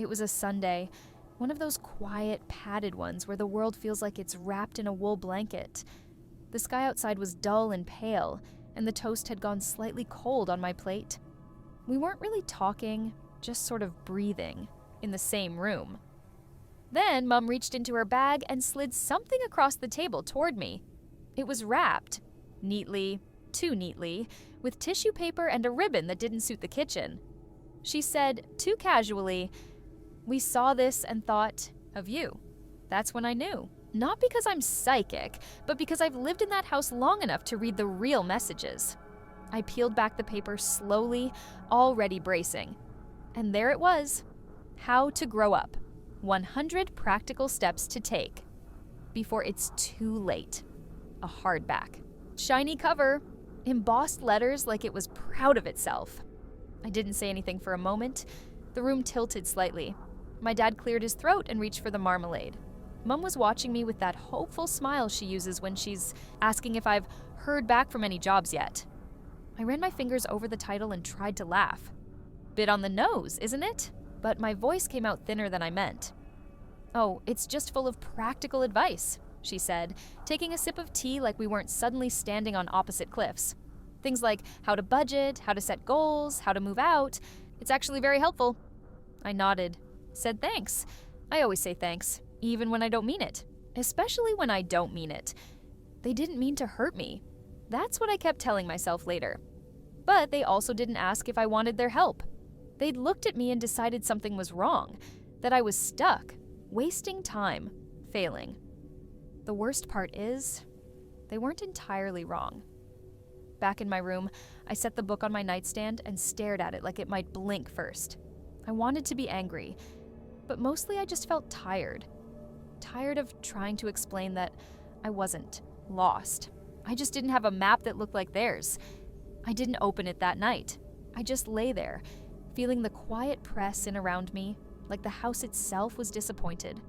It was a Sunday, one of those quiet, padded ones where the world feels like it's wrapped in a wool blanket. The sky outside was dull and pale, and the toast had gone slightly cold on my plate. We weren't really talking, just sort of breathing, in the same room. Then Mum reached into her bag and slid something across the table toward me. It was wrapped, neatly, too neatly, with tissue paper and a ribbon that didn't suit the kitchen. She said, too casually, "We saw this and thought of you." That's when I knew. Not because I'm psychic, but because I've lived in that house long enough to read the real messages. I peeled back the paper slowly, already bracing. And there it was. How to grow up. 100 practical steps to take before it's too late. A hardback. Shiny cover. Embossed letters like it was proud of itself. I didn't say anything for a moment. The room tilted slightly. My dad cleared his throat and reached for the marmalade. Mum was watching me with that hopeful smile she uses when she's asking if I've heard back from any jobs yet. I ran my fingers over the title and tried to laugh. Bit on the nose, isn't it? But my voice came out thinner than I meant. "Oh, it's just full of practical advice," she said, taking a sip of tea like we weren't suddenly standing on opposite cliffs. Things like how to budget, how to set goals, how to move out. It's actually very helpful. I nodded, said thanks. I always say thanks, even when I don't mean it, especially when I don't mean it. They didn't mean to hurt me. That's what I kept telling myself later. But they also didn't ask if I wanted their help. They'd looked at me and decided something was wrong, that I was stuck, wasting time, failing. The worst part is, they weren't entirely wrong. Back in my room, I set the book on my nightstand and stared at it like it might blink first. I wanted to be angry, but mostly I just felt tired. Tired of trying to explain that I wasn't lost. I just didn't have a map that looked like theirs. I didn't open it that night. I just lay there, feeling the quiet press in around me, like the house itself was disappointed.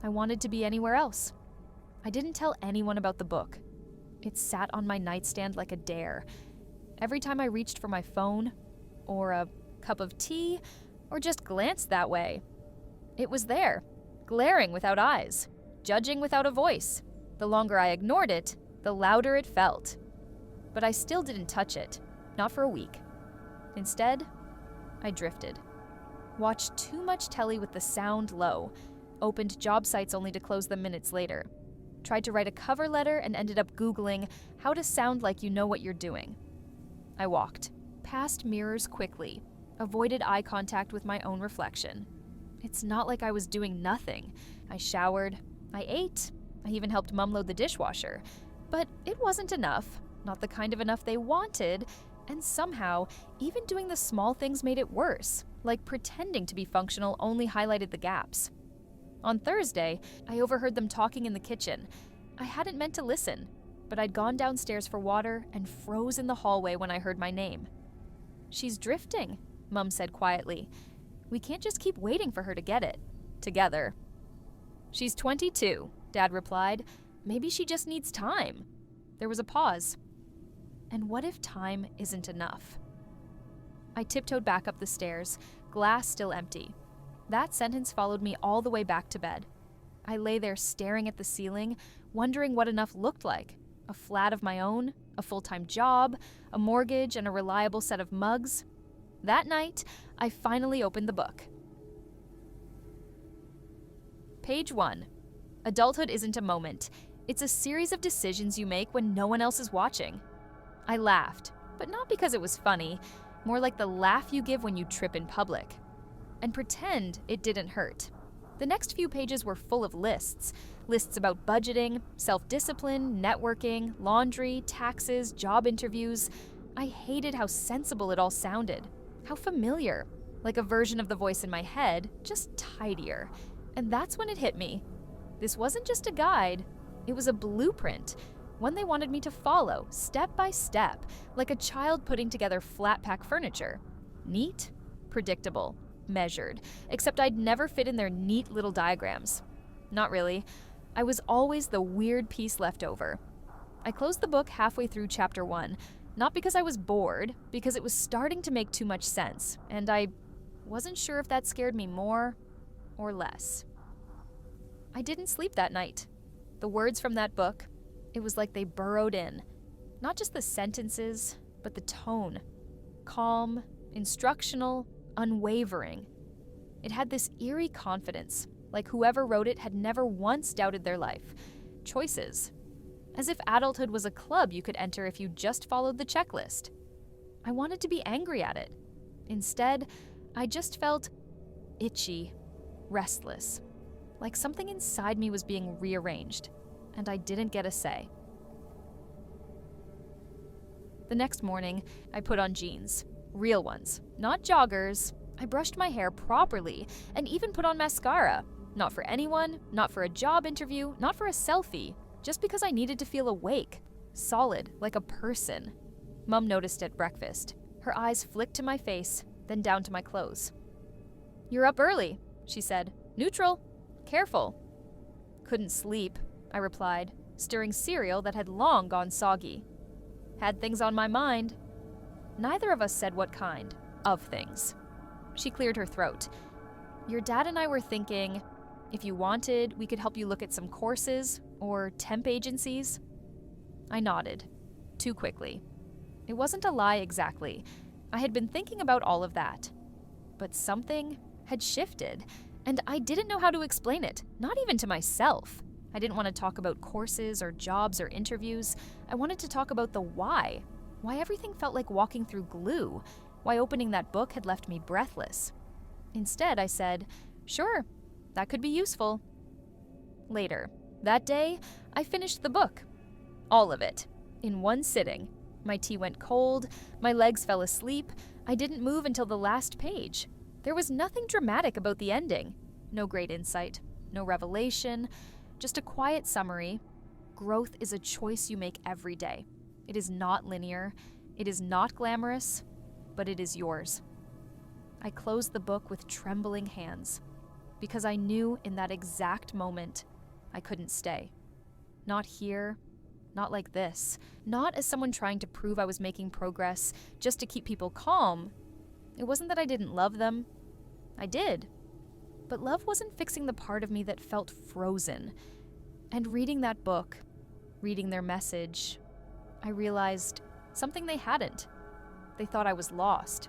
I wanted to be anywhere else. I didn't tell anyone about the book. It sat on my nightstand like a dare. Every time I reached for my phone, or a cup of tea, or just glanced that way, it was there, glaring without eyes, judging without a voice. The longer I ignored it, the louder it felt. But I still didn't touch it, not for a week. Instead, I drifted. Watched too much telly with the sound low, opened job sites only to close them minutes later. Tried to write a cover letter and ended up Googling how to sound like you know what you're doing. I walked, past mirrors quickly, avoided eye contact with my own reflection. It's not like I was doing nothing. I showered, I ate, I even helped Mum load the dishwasher. But it wasn't enough, not the kind of enough they wanted, and somehow, even doing the small things made it worse, like pretending to be functional only highlighted the gaps. On Thursday, I overheard them talking in the kitchen. I hadn't meant to listen, but I'd gone downstairs for water and froze in the hallway when I heard my name. "She's drifting," Mum said quietly. "We can't just keep waiting for her to get it. Together." "She's 22, Dad replied. "Maybe she just needs time." There was a pause. And what if time isn't enough? I tiptoed back up the stairs, glass still empty. That sentence followed me all the way back to bed. I lay there staring at the ceiling, wondering what enough looked like. A flat of my own, a full-time job, a mortgage, and a reliable set of mugs. That night, I finally opened the book. Page 1. Adulthood isn't a moment. It's a series of decisions you make when no one else is watching. I laughed, but not because it was funny, more like the laugh you give when you trip in public. And pretend it didn't hurt. The next few pages were full of lists. Lists about budgeting, self-discipline, networking, laundry, taxes, job interviews. I hated how sensible it all sounded. How familiar. Like a version of the voice in my head, just tidier. And that's when it hit me. This wasn't just a guide. It was a blueprint. One they wanted me to follow, step by step, like a child putting together flat-pack furniture. Neat, predictable, measured, except I'd never fit in their neat little diagrams. Not really. I was always the weird piece left over. I closed the book halfway through chapter 1, not because I was bored, because it was starting to make too much sense, and I Wasn't sure if that scared me more or less. I didn't sleep that night. The words from that book, it was like they burrowed in. Not just the sentences, but the tone. Calm, instructional, unwavering. It had this eerie confidence, like whoever wrote it had never once doubted their life. Choices. As if adulthood was a club you could enter if you just followed the checklist. I wanted to be angry at it. Instead, I just felt itchy, restless, like something inside me was being rearranged, and I didn't get a say. The next morning, I put on jeans. Real ones, not joggers. I brushed my hair properly and even put on mascara. Not for anyone, not for a job interview, not for a selfie. Just because I needed to feel awake, solid, like a person. Mum noticed at breakfast. Her eyes flicked to my face, then down to my clothes. "You're up early," she said. "Neutral. Careful." "Couldn't sleep," I replied, stirring cereal that had long gone soggy. "Had things on my mind." Neither of us said what kind of things. She cleared her throat. "Your dad and I were thinking, if you wanted, we could help you look at some courses or temp agencies." I nodded, too quickly. It wasn't a lie exactly. I had been thinking about all of that. But something had shifted, and I didn't know how to explain it, not even to myself. I didn't want to talk about courses or jobs or interviews. I wanted to talk about the why everything felt like walking through glue, why opening that book had left me breathless. Instead, I said, "Sure, that could be useful." Later, that day, I finished the book. All of it, in one sitting. My tea went cold, my legs fell asleep, I didn't move until the last page. There was nothing dramatic about the ending. No great insight, no revelation, just a quiet summary. Growth is a choice you make every day. It is not linear, it is not glamorous, but it is yours. I closed the book with trembling hands, because I knew in that exact moment I couldn't stay. Not here, not like this, not as someone trying to prove I was making progress just to keep people calm. It wasn't that I didn't love them. I did. But love wasn't fixing the part of me that felt frozen. And reading that book, reading their message, I realized something they hadn't. They thought I was lost.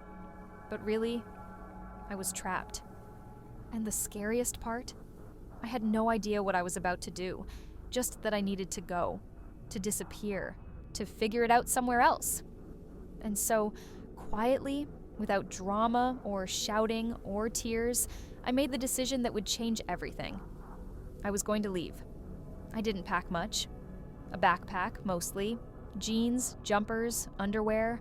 But really, I was trapped. And the scariest part? I had no idea what I was about to do, just that I needed to go, to disappear, to figure it out somewhere else. And so, quietly, without drama or shouting or tears, I made the decision that would change everything. I was going to leave. I didn't pack much. A backpack, mostly, jeans, jumpers, underwear,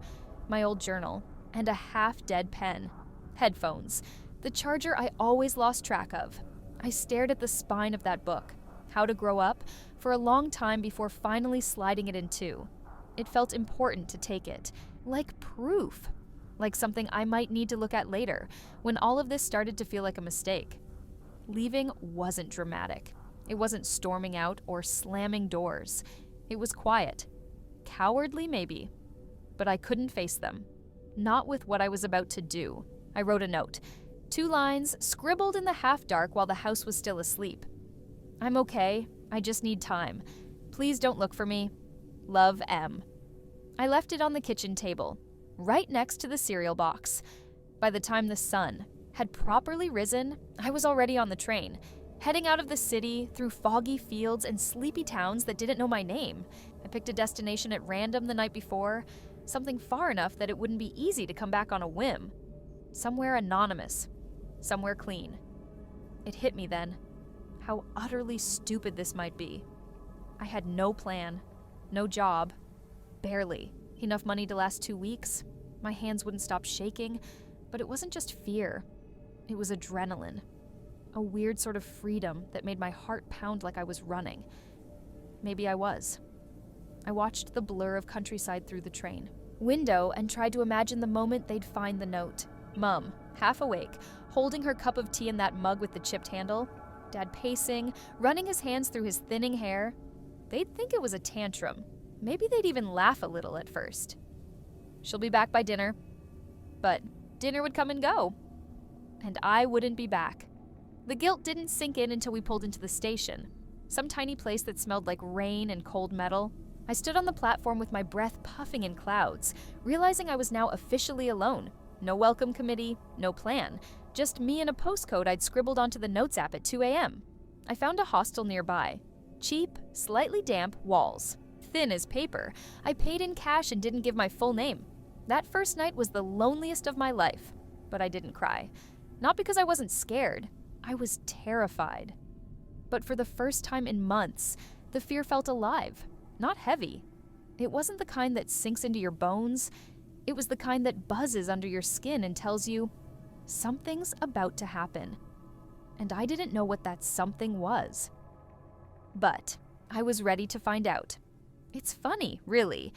my old journal, and a half-dead pen, headphones, the charger I always lost track of. I stared at the spine of that book, How to Grow Up, for a long time before finally sliding it in two. It felt important to take it, like proof, like something I might need to look at later, when all of this started to feel like a mistake. Leaving wasn't dramatic. It wasn't storming out or slamming doors. It was quiet. Cowardly, maybe. But I couldn't face them. Not with what I was about to do. I wrote a note. 2 lines, scribbled in the half-dark while the house was still asleep. "I'm okay. I just need time. Please don't look for me. Love, M." I left it on the kitchen table, right next to the cereal box. By the time the sun had properly risen, I was already on the train, heading out of the city through foggy fields and sleepy towns that didn't know my name. I picked a destination at random the night before, something far enough that it wouldn't be easy to come back on a whim. Somewhere anonymous, somewhere clean. It hit me then, how utterly stupid this might be. I had no plan, no job, barely. Enough money to last 2 weeks. My hands wouldn't stop shaking, but it wasn't just fear. It was adrenaline. A weird sort of freedom that made my heart pound like I was running. Maybe I was. I watched the blur of countryside through the train window and tried to imagine the moment they'd find the note. Mum, half awake, holding her cup of tea in that mug with the chipped handle. Dad pacing, running his hands through his thinning hair. They'd think it was a tantrum. Maybe they'd even laugh a little at first. "She'll be back by dinner." But dinner would come and go. and I wouldn't be back. The guilt didn't sink in until we pulled into the station, some tiny place that smelled like rain and cold metal. I stood on the platform with my breath puffing in clouds, realizing I was now officially alone. No welcome committee, no plan, just me and a postcode I'd scribbled onto the notes app at 2 a.m. I found a hostel nearby. Cheap, slightly damp walls. Thin as paper. I paid in cash and didn't give my full name. That first night was the loneliest of my life, but I didn't cry. Not because I wasn't scared. I was terrified. But for the first time in months, the fear felt alive, not heavy. It wasn't the kind that sinks into your bones. It was the kind that buzzes under your skin and tells you, something's about to happen. And I didn't know what that something was. But I was ready to find out. It's funny, really,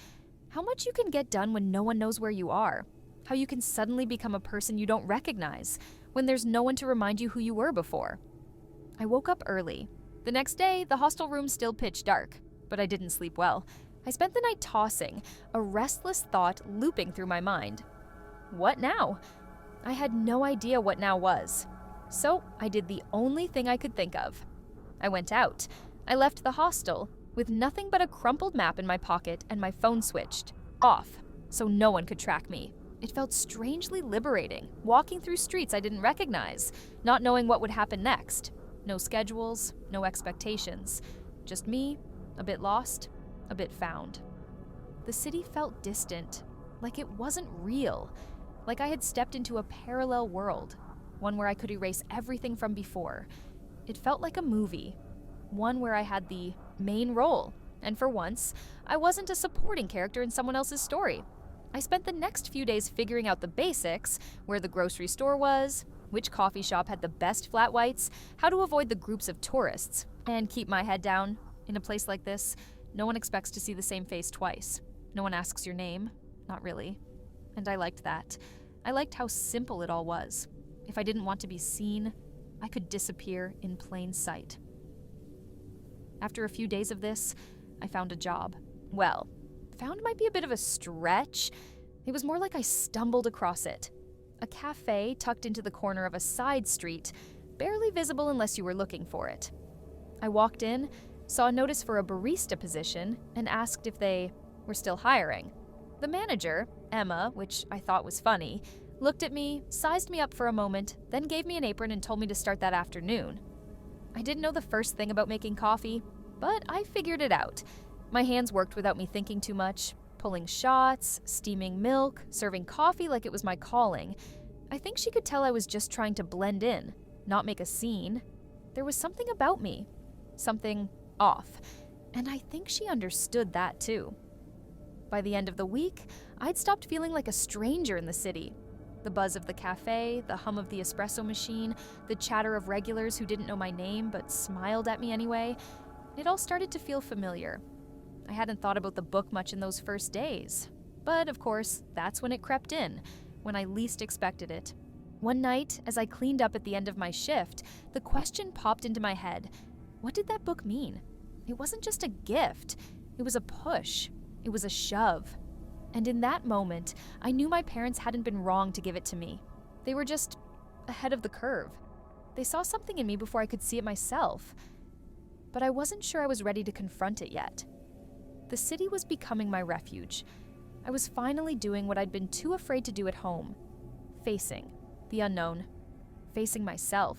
how much you can get done when no one knows where you are. How you can suddenly become a person you don't recognize when there's no one to remind you who you were before. I woke up early. The next day, the hostel room still pitch dark, but I didn't sleep well. I spent the night tossing, a restless thought looping through my mind. What now? I had no idea what now was. So I did the only thing I could think of. I went out. I left the hostel with nothing but a crumpled map in my pocket and my phone switched off so no one could track me. It felt strangely liberating, walking through streets I didn't recognize, not knowing what would happen next. No schedules, no expectations. Just me, a bit lost, a bit found. The city felt distant, like it wasn't real, like I had stepped into a parallel world, one where I could erase everything from before. It felt like a movie, one where I had the main role, and for once, I wasn't a supporting character in someone else's story. I spent the next few days figuring out the basics, where the grocery store was, which coffee shop had the best flat whites, how to avoid the groups of tourists, and keep my head down. In a place like this, no one expects to see the same face twice. No one asks your name, not really. And I liked that. I liked how simple it all was. If I didn't want to be seen, I could disappear in plain sight. After a few days of this, I found a job. Well, found might be a bit of a stretch. It was more like I stumbled across it. A cafe tucked into the corner of a side street, barely visible unless you were looking for it. I walked in, saw a notice for a barista position, and asked if they were still hiring. The manager, Emma, which I thought was funny, looked at me, sized me up for a moment, then gave me an apron and told me to start that afternoon. I didn't know the first thing about making coffee, but I figured it out. My hands worked without me thinking too much, pulling shots, steaming milk, serving coffee like it was my calling. I think she could tell I was just trying to blend in, not make a scene. There was something about me, something off, and I think she understood that too. By the end of the week, I'd stopped feeling like a stranger in the city. The buzz of the cafe, the hum of the espresso machine, the chatter of regulars who didn't know my name but smiled at me anyway, it all started to feel familiar. I hadn't thought about the book much in those first days. But of course, that's when it crept in, when I least expected it. One night, as I cleaned up at the end of my shift, the question popped into my head. What did that book mean? It wasn't just a gift. It was a push. It was a shove. And in that moment, I knew my parents hadn't been wrong to give it to me. They were just ahead of the curve. They saw something in me before I could see it myself. But I wasn't sure I was ready to confront it yet. The city was becoming my refuge. I was finally doing what I'd been too afraid to do at home. Facing the unknown. Facing myself.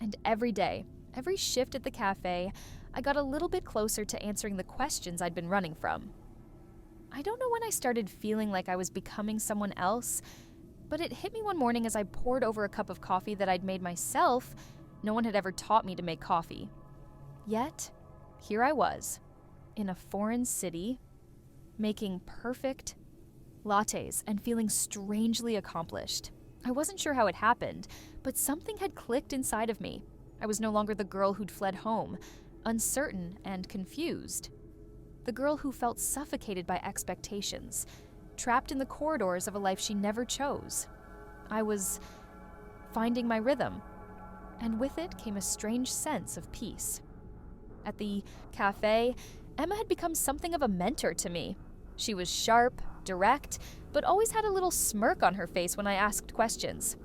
And every day, every shift at the cafe, I got a little bit closer to answering the questions I'd been running from. I don't know when I started feeling like I was becoming someone else, but it hit me one morning as I poured over a cup of coffee that I'd made myself. No one had ever taught me to make coffee. Yet, here I was, in a foreign city, making perfect lattes and feeling strangely accomplished. I wasn't sure how it happened, but something had clicked inside of me. I was no longer the girl who'd fled home, uncertain and confused. The girl who felt suffocated by expectations, trapped in the corridors of a life she never chose. I was finding my rhythm, and with it came a strange sense of peace. At the cafe, Emma had become something of a mentor to me. She was sharp, direct, but always had a little smirk on her face when I asked questions.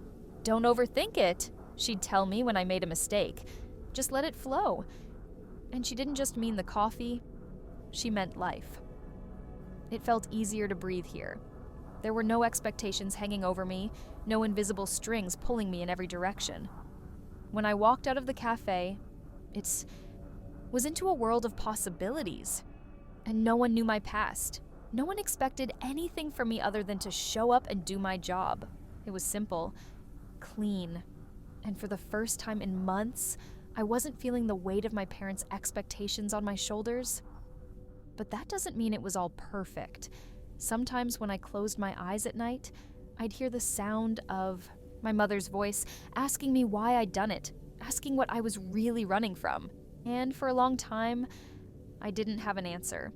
"Don't overthink it," she'd tell me when I made a mistake. "Just let it flow." And she didn't just mean the coffee, she meant life. It felt easier to breathe here. There were no expectations hanging over me, no invisible strings pulling me in every direction. When I walked out of the cafe, it was into a world of possibilities. And no one knew my past. No one expected anything from me other than to show up and do my job. It was simple, clean, and for the first time in months, I wasn't feeling the weight of my parents' expectations on my shoulders. But that doesn't mean it was all perfect. Sometimes when I closed my eyes at night, I'd hear the sound of my mother's voice asking me why I'd done it, asking what I was really running from. And for a long time, I didn't have an answer.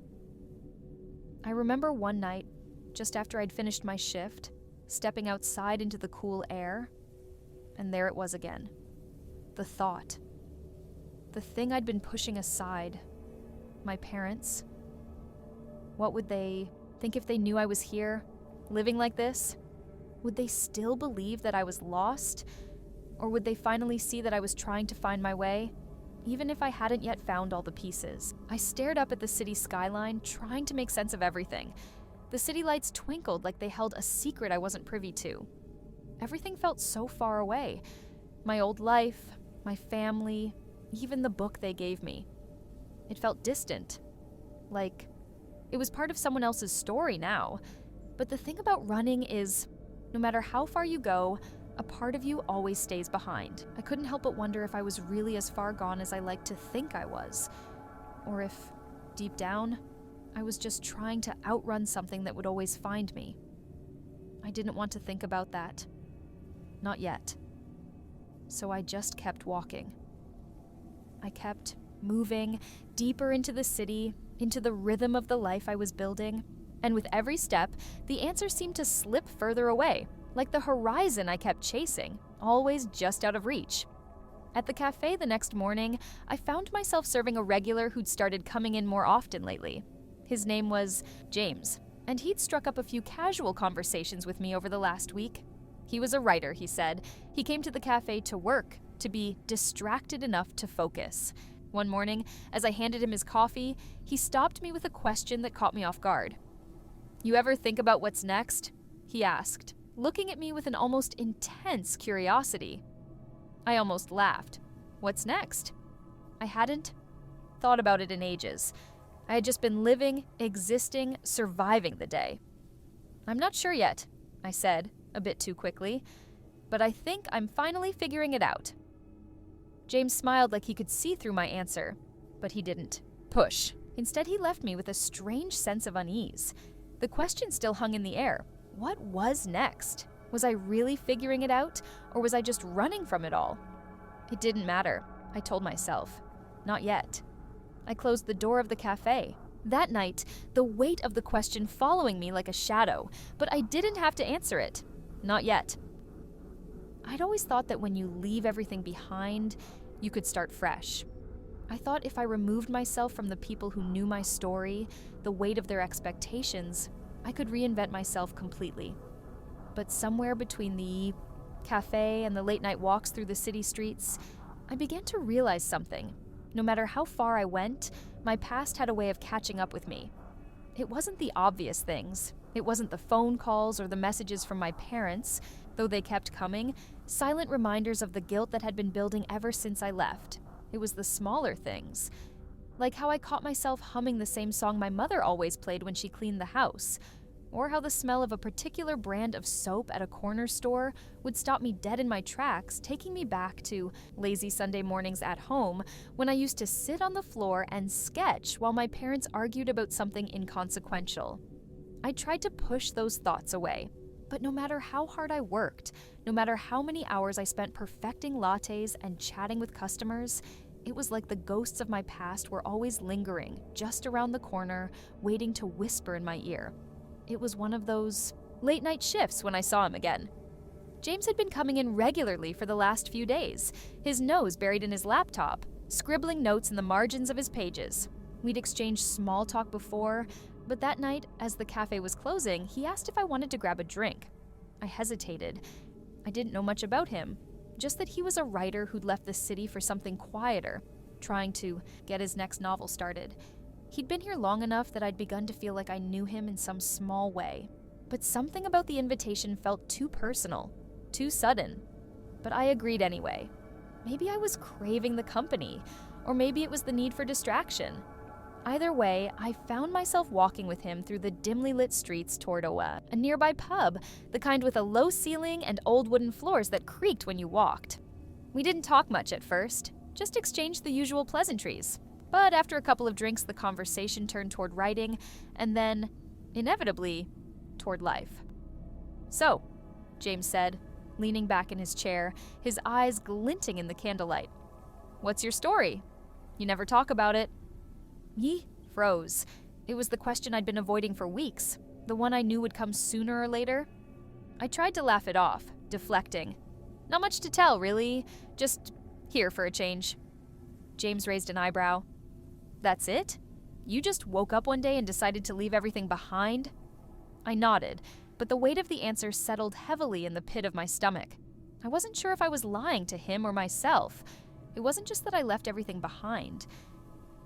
I remember one night, just after I'd finished my shift, stepping outside into the cool air, and there it was again. The thought. The thing I'd been pushing aside. My parents. What would they think if they knew I was here, living like this? Would they still believe that I was lost? Or would they finally see that I was trying to find my way, even if I hadn't yet found all the pieces? I stared up at the city skyline, trying to make sense of everything. The city lights twinkled like they held a secret I wasn't privy to. Everything felt so far away. My old life, my family, even the book they gave me. It felt distant, like it was part of someone else's story now. But the thing about running is, no matter how far you go, a part of you always stays behind. I couldn't help but wonder if I was really as far gone as I like to think I was. Or if, deep down, I was just trying to outrun something that would always find me. I didn't want to think about that. Not yet. So I just kept walking. I kept moving deeper into the city, into the rhythm of the life I was building. And with every step, the answer seemed to slip further away, like the horizon I kept chasing, always just out of reach. At the cafe the next morning, I found myself serving a regular who'd started coming in more often lately. His name was James, and he'd struck up a few casual conversations with me over the last week. He was a writer, he said. He came to the cafe to work, to be distracted enough to focus. One morning, as I handed him his coffee, he stopped me with a question that caught me off guard. "You ever think about what's next?" he asked, looking at me with an almost intense curiosity. I almost laughed. What's next? I hadn't thought about it in ages. I had just been living, existing, surviving the day. "I'm not sure yet," I said, a bit too quickly, "but I think I'm finally figuring it out." James smiled like he could see through my answer, but he didn't. Push. Instead, he left me with a strange sense of unease. The question still hung in the air. What was next? Was I really figuring it out, or was I just running from it all? It didn't matter, I told myself. Not yet. I closed the door of the cafe. That night, the weight of the question following me like a shadow, but I didn't have to answer it. Not yet. I'd always thought that when you leave everything behind, you could start fresh. I thought if I removed myself from the people who knew my story, the weight of their expectations, I could reinvent myself completely. But somewhere between the cafe and the late-night walks through the city streets, I began to realize something. No matter how far I went, my past had a way of catching up with me. It wasn't the obvious things. It wasn't the phone calls or the messages from my parents, though they kept coming, silent reminders of the guilt that had been building ever since I left. It was the smaller things. Like how I caught myself humming the same song my mother always played when she cleaned the house, or how the smell of a particular brand of soap at a corner store would stop me dead in my tracks, taking me back to lazy Sunday mornings at home when I used to sit on the floor and sketch while my parents argued about something inconsequential. I tried to push those thoughts away, but no matter how hard I worked, no matter how many hours I spent perfecting lattes and chatting with customers, it was like the ghosts of my past were always lingering just around the corner, waiting to whisper in my ear. It was one of those late-night shifts when I saw him again. James had been coming in regularly for the last few days, his nose buried in his laptop, scribbling notes in the margins of his pages. We'd exchanged small talk before, but that night, as the cafe was closing, he asked if I wanted to grab a drink. I hesitated. I didn't know much about him, just that he was a writer who'd left the city for something quieter, trying to get his next novel started. He'd been here long enough that I'd begun to feel like I knew him in some small way. But something about the invitation felt too personal, too sudden. But I agreed anyway. Maybe I was craving the company, or maybe it was the need for distraction. Either way, I found myself walking with him through the dimly lit streets toward a nearby pub, the kind with a low ceiling and old wooden floors that creaked when you walked. We didn't talk much at first, just exchanged the usual pleasantries. But after a couple of drinks, the conversation turned toward writing, and then, inevitably, toward life. "So," James said, leaning back in his chair, his eyes glinting in the candlelight. "What's your story? You never talk about it." He froze. It was the question I'd been avoiding for weeks, the one I knew would come sooner or later. I tried to laugh it off, deflecting. "Not much to tell, really. Just here for a change." James raised an eyebrow. "That's it? You just woke up one day and decided to leave everything behind?" I nodded, but the weight of the answer settled heavily in the pit of my stomach. I wasn't sure if I was lying to him or myself. It wasn't just that I left everything behind.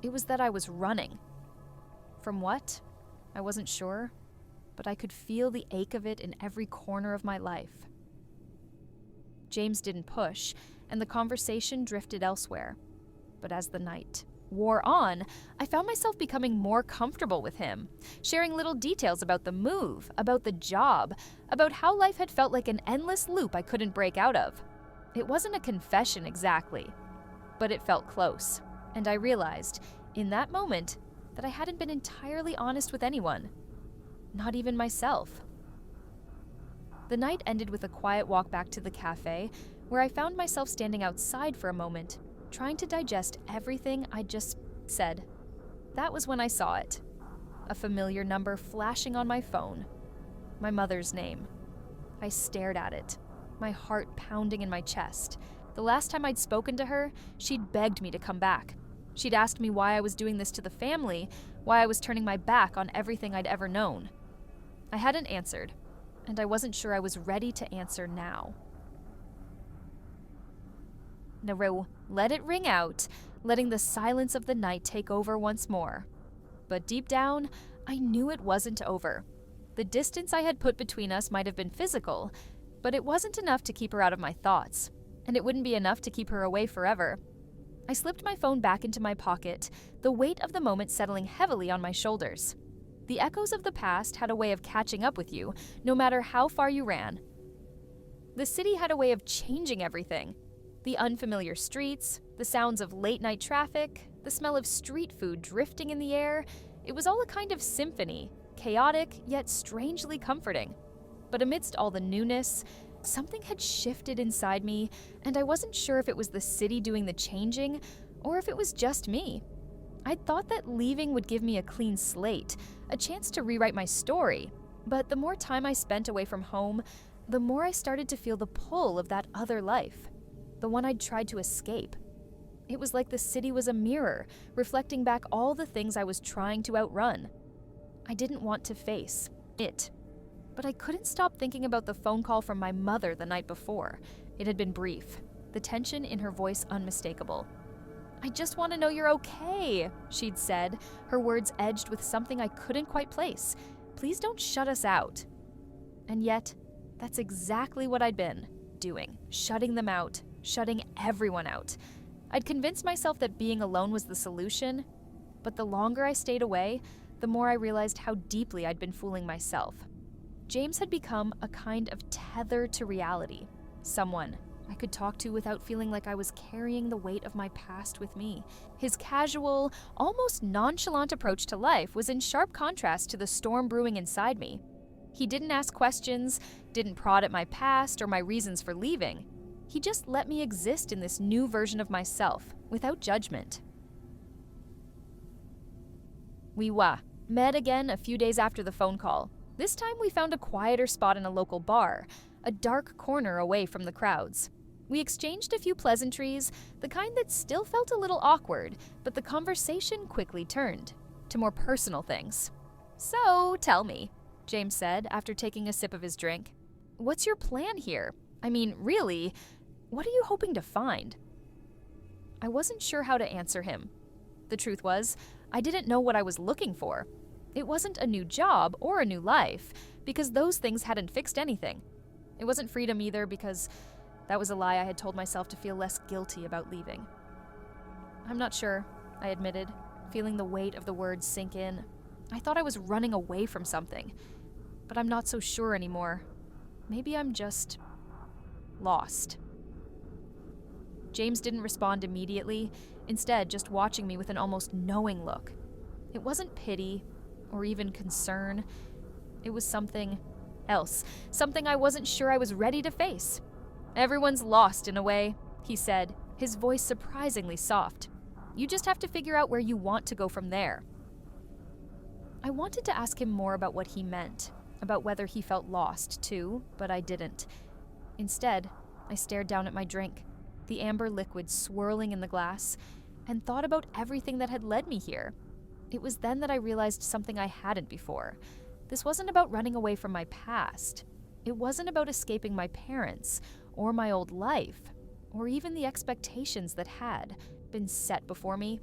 It was that I was running. From what? I wasn't sure, but I could feel the ache of it in every corner of my life. James didn't push, and the conversation drifted elsewhere. But as the night wore on, I found myself becoming more comfortable with him, sharing little details about the move, about the job, about how life had felt like an endless loop I couldn't break out of. It wasn't a confession exactly, but it felt close, and I realized, in that moment, that I hadn't been entirely honest with anyone, not even myself. The night ended with a quiet walk back to the cafe, where I found myself standing outside for a moment, trying to digest everything I'd just said. That was when I saw it. A familiar number flashing on my phone. My mother's name. I stared at it, my heart pounding in my chest. The last time I'd spoken to her, she'd begged me to come back. She'd asked me why I was doing this to the family, why I was turning my back on everything I'd ever known. I hadn't answered, and I wasn't sure I was ready to answer now. Naru let it ring out, letting the silence of the night take over once more. But deep down, I knew it wasn't over. The distance I had put between us might have been physical, but it wasn't enough to keep her out of my thoughts, and it wouldn't be enough to keep her away forever. I slipped my phone back into my pocket, the weight of the moment settling heavily on my shoulders. The echoes of the past had a way of catching up with you, no matter how far you ran. The city had a way of changing everything. The unfamiliar streets, the sounds of late-night traffic, the smell of street food drifting in the air, it was all a kind of symphony, chaotic yet strangely comforting. But amidst all the newness, something had shifted inside me, and I wasn't sure if it was the city doing the changing or if it was just me. I'd thought that leaving would give me a clean slate, a chance to rewrite my story, but the more time I spent away from home, the more I started to feel the pull of that other life, the one I'd tried to escape. It was like the city was a mirror, reflecting back all the things I was trying to outrun. I didn't want to face it, but I couldn't stop thinking about the phone call from my mother the night before. It had been brief, the tension in her voice unmistakable. "I just want to know you're okay," she'd said, her words edged with something I couldn't quite place. "Please don't shut us out." And yet, that's exactly what I'd been doing, shutting them out, shutting everyone out. I'd convinced myself that being alone was the solution, but the longer I stayed away, the more I realized how deeply I'd been fooling myself. James had become a kind of tether to reality, someone I could talk to without feeling like I was carrying the weight of my past with me. His casual, almost nonchalant approach to life was in sharp contrast to the storm brewing inside me. He didn't ask questions, didn't prod at my past or my reasons for leaving. He just let me exist in this new version of myself, without judgment. We met again a few days after the phone call. This time we found a quieter spot in a local bar, a dark corner away from the crowds. We exchanged a few pleasantries, the kind that still felt a little awkward, but the conversation quickly turned to more personal things. "So, tell me," James said after taking a sip of his drink. "What's your plan here? I mean, really, what are you hoping to find? I wasn't sure how to answer him. The truth was, I didn't know what I was looking for. It wasn't a new job or a new life, because those things hadn't fixed anything. It wasn't freedom either, because that was a lie I had told myself to feel less guilty about leaving. I'm not sure, I admitted, feeling the weight of the words sink in. I thought I was running away from something, but I'm not so sure anymore. Maybe I'm just lost. James didn't respond immediately, instead just watching me with an almost knowing look. It wasn't pity or even concern. It was something else, something I wasn't sure I was ready to face. Everyone's lost in a way, he said, his voice surprisingly soft. You just have to figure out where you want to go from there. I wanted to ask him more about what he meant, about whether he felt lost too, but I didn't. Instead, I stared down at my drink, the amber liquid swirling in the glass, and thought about everything that had led me here. It was then that I realized something I hadn't before. This wasn't about running away from my past. It wasn't about escaping my parents, or my old life, or even the expectations that had been set before me.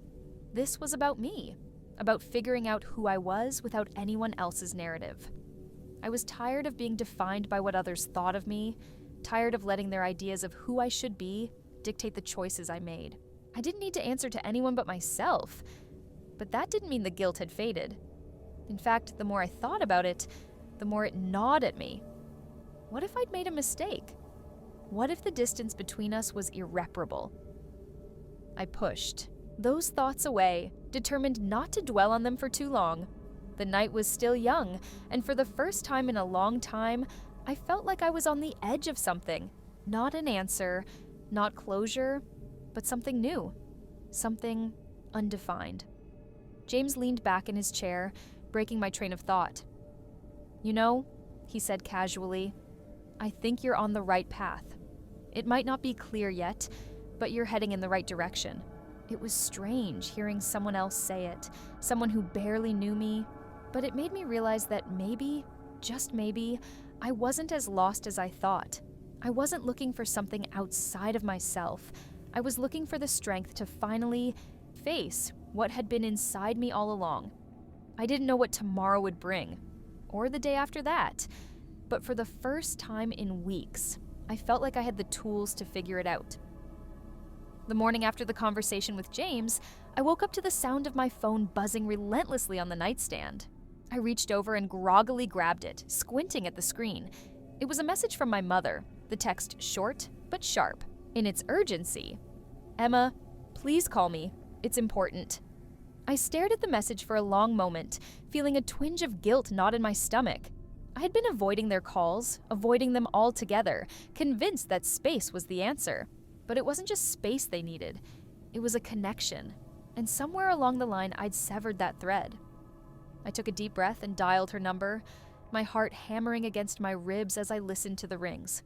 This was about me, about figuring out who I was without anyone else's narrative. I was tired of being defined by what others thought of me, tired of letting their ideas of who I should be dictate the choices I made. I didn't need to answer to anyone but myself, but that didn't mean the guilt had faded. In fact, the more I thought about it, the more it gnawed at me. What if I'd made a mistake? What if the distance between us was irreparable? I pushed those thoughts away, determined not to dwell on them for too long. The night was still young, and for the first time in a long time, I felt like I was on the edge of something. Not an answer, not closure, but something new, something undefined. James leaned back in his chair, breaking my train of thought. You know, he said casually, I think you're on the right path. It might not be clear yet, but you're heading in the right direction. It was strange hearing someone else say it, someone who barely knew me, but it made me realize that maybe, just maybe, I wasn't as lost as I thought. I wasn't looking for something outside of myself. I was looking for the strength to finally face what had been inside me all along. I didn't know what tomorrow would bring, or the day after that, but for the first time in weeks, I felt like I had the tools to figure it out. The morning after the conversation with James, I woke up to the sound of my phone buzzing relentlessly on the nightstand. I reached over and groggily grabbed it, squinting at the screen. It was a message from my mother, the text short but sharp. In its urgency, Emma, please call me. It's important. I stared at the message for a long moment, feeling a twinge of guilt knot in my stomach. I had been avoiding their calls, avoiding them altogether, convinced that space was the answer. But it wasn't just space they needed. It was a connection. And somewhere along the line, I'd severed that thread. I took a deep breath and dialed her number, my heart hammering against my ribs as I listened to the rings.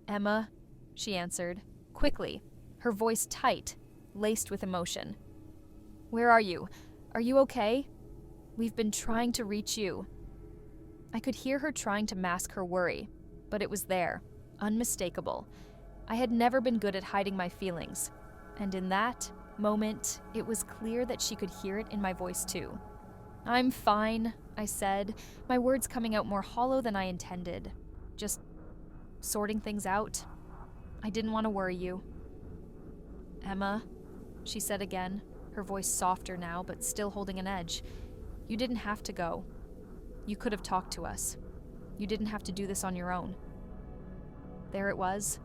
Emma, she answered, quickly, her voice tight, laced with emotion. Where are you? Are you okay? We've been trying to reach you. I could hear her trying to mask her worry, but it was there, unmistakable. I had never been good at hiding my feelings, and in that moment, it was clear that she could hear it in my voice too. I'm fine, I said, my words coming out more hollow than I intended. Just sorting things out. I didn't want to worry you. Emma, she said again, her voice softer now, but still holding an edge. You didn't have to go. You could have talked to us. You didn't have to do this on your own. There it was,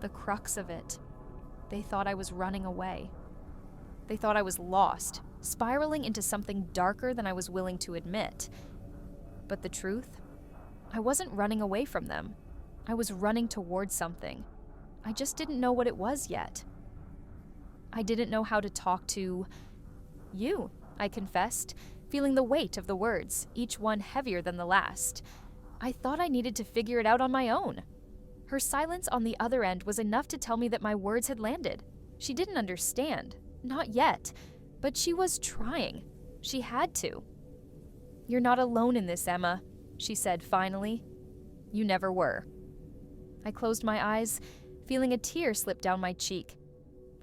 the crux of it. They thought I was running away. They thought I was lost, spiraling into something darker than I was willing to admit. But the truth? I wasn't running away from them. I was running towards something. I just didn't know what it was yet. I didn't know how to talk to you, I confessed, feeling the weight of the words, each one heavier than the last. I thought I needed to figure it out on my own. Her silence on the other end was enough to tell me that my words had landed. She didn't understand, not yet, but she was trying. She had to. You're not alone in this, Emma, she said finally. You never were. I closed my eyes, feeling a tear slip down my cheek.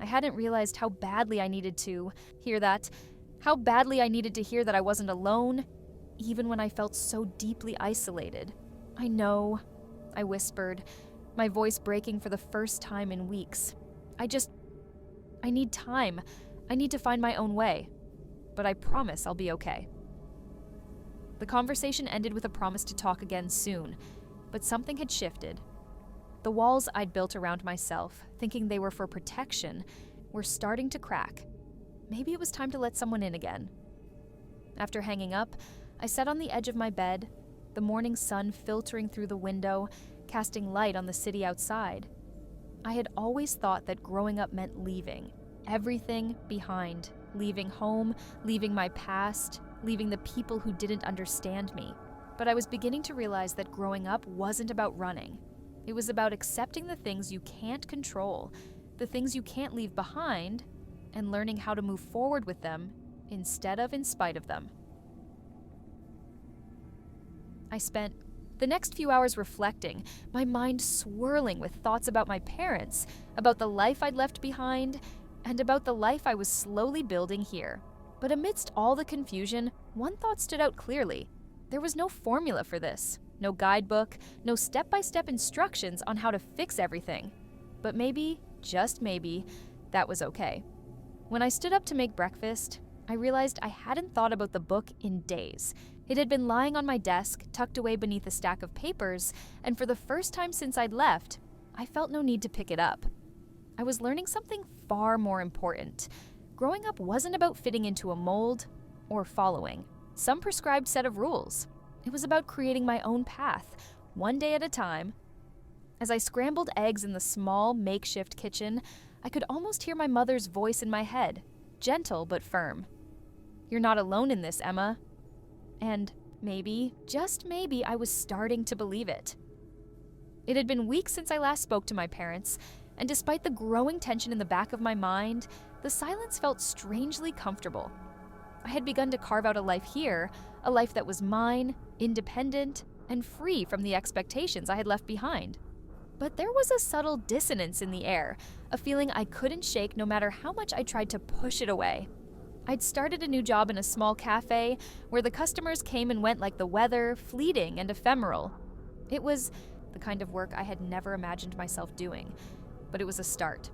I hadn't realized how badly I needed to hear that, how badly I needed to hear that I wasn't alone, even when I felt so deeply isolated. "I know," I whispered, my voice breaking for the first time in weeks. I need time. I need to find my own way. But I promise I'll be okay." The conversation ended with a promise to talk again soon, but something had shifted. The walls I'd built around myself, thinking they were for protection, were starting to crack. Maybe it was time to let someone in again. After hanging up, I sat on the edge of my bed, the morning sun filtering through the window, casting light on the city outside. I had always thought that growing up meant leaving everything behind, leaving home, leaving my past, leaving the people who didn't understand me. But I was beginning to realize that growing up wasn't about running. It was about accepting the things you can't control, the things you can't leave behind, and learning how to move forward with them instead of in spite of them. I spent the next few hours reflecting, my mind swirling with thoughts about my parents, about the life I'd left behind, and about the life I was slowly building here. But amidst all the confusion, one thought stood out clearly. There was no formula for this, no guidebook, no step-by-step instructions on how to fix everything. But maybe, just maybe, that was okay. When I stood up to make breakfast, I realized I hadn't thought about the book in days. It had been lying on my desk, tucked away beneath a stack of papers, and for the first time since I'd left, I felt no need to pick it up. I was learning something far more important. Growing up wasn't about fitting into a mold or following some prescribed set of rules. It was about creating my own path, one day at a time. As I scrambled eggs in the small, makeshift kitchen, I could almost hear my mother's voice in my head, gentle but firm. "You're not alone in this, Emma." And maybe, just maybe, I was starting to believe it. It had been weeks since I last spoke to my parents, and despite the growing tension in the back of my mind, the silence felt strangely comfortable. I had begun to carve out a life here, a life that was mine, independent, and free from the expectations I had left behind. But there was a subtle dissonance in the air, a feeling I couldn't shake no matter how much I tried to push it away. I'd started a new job in a small cafe where the customers came and went like the weather, fleeting and ephemeral. It was the kind of work I had never imagined myself doing, but it was a start.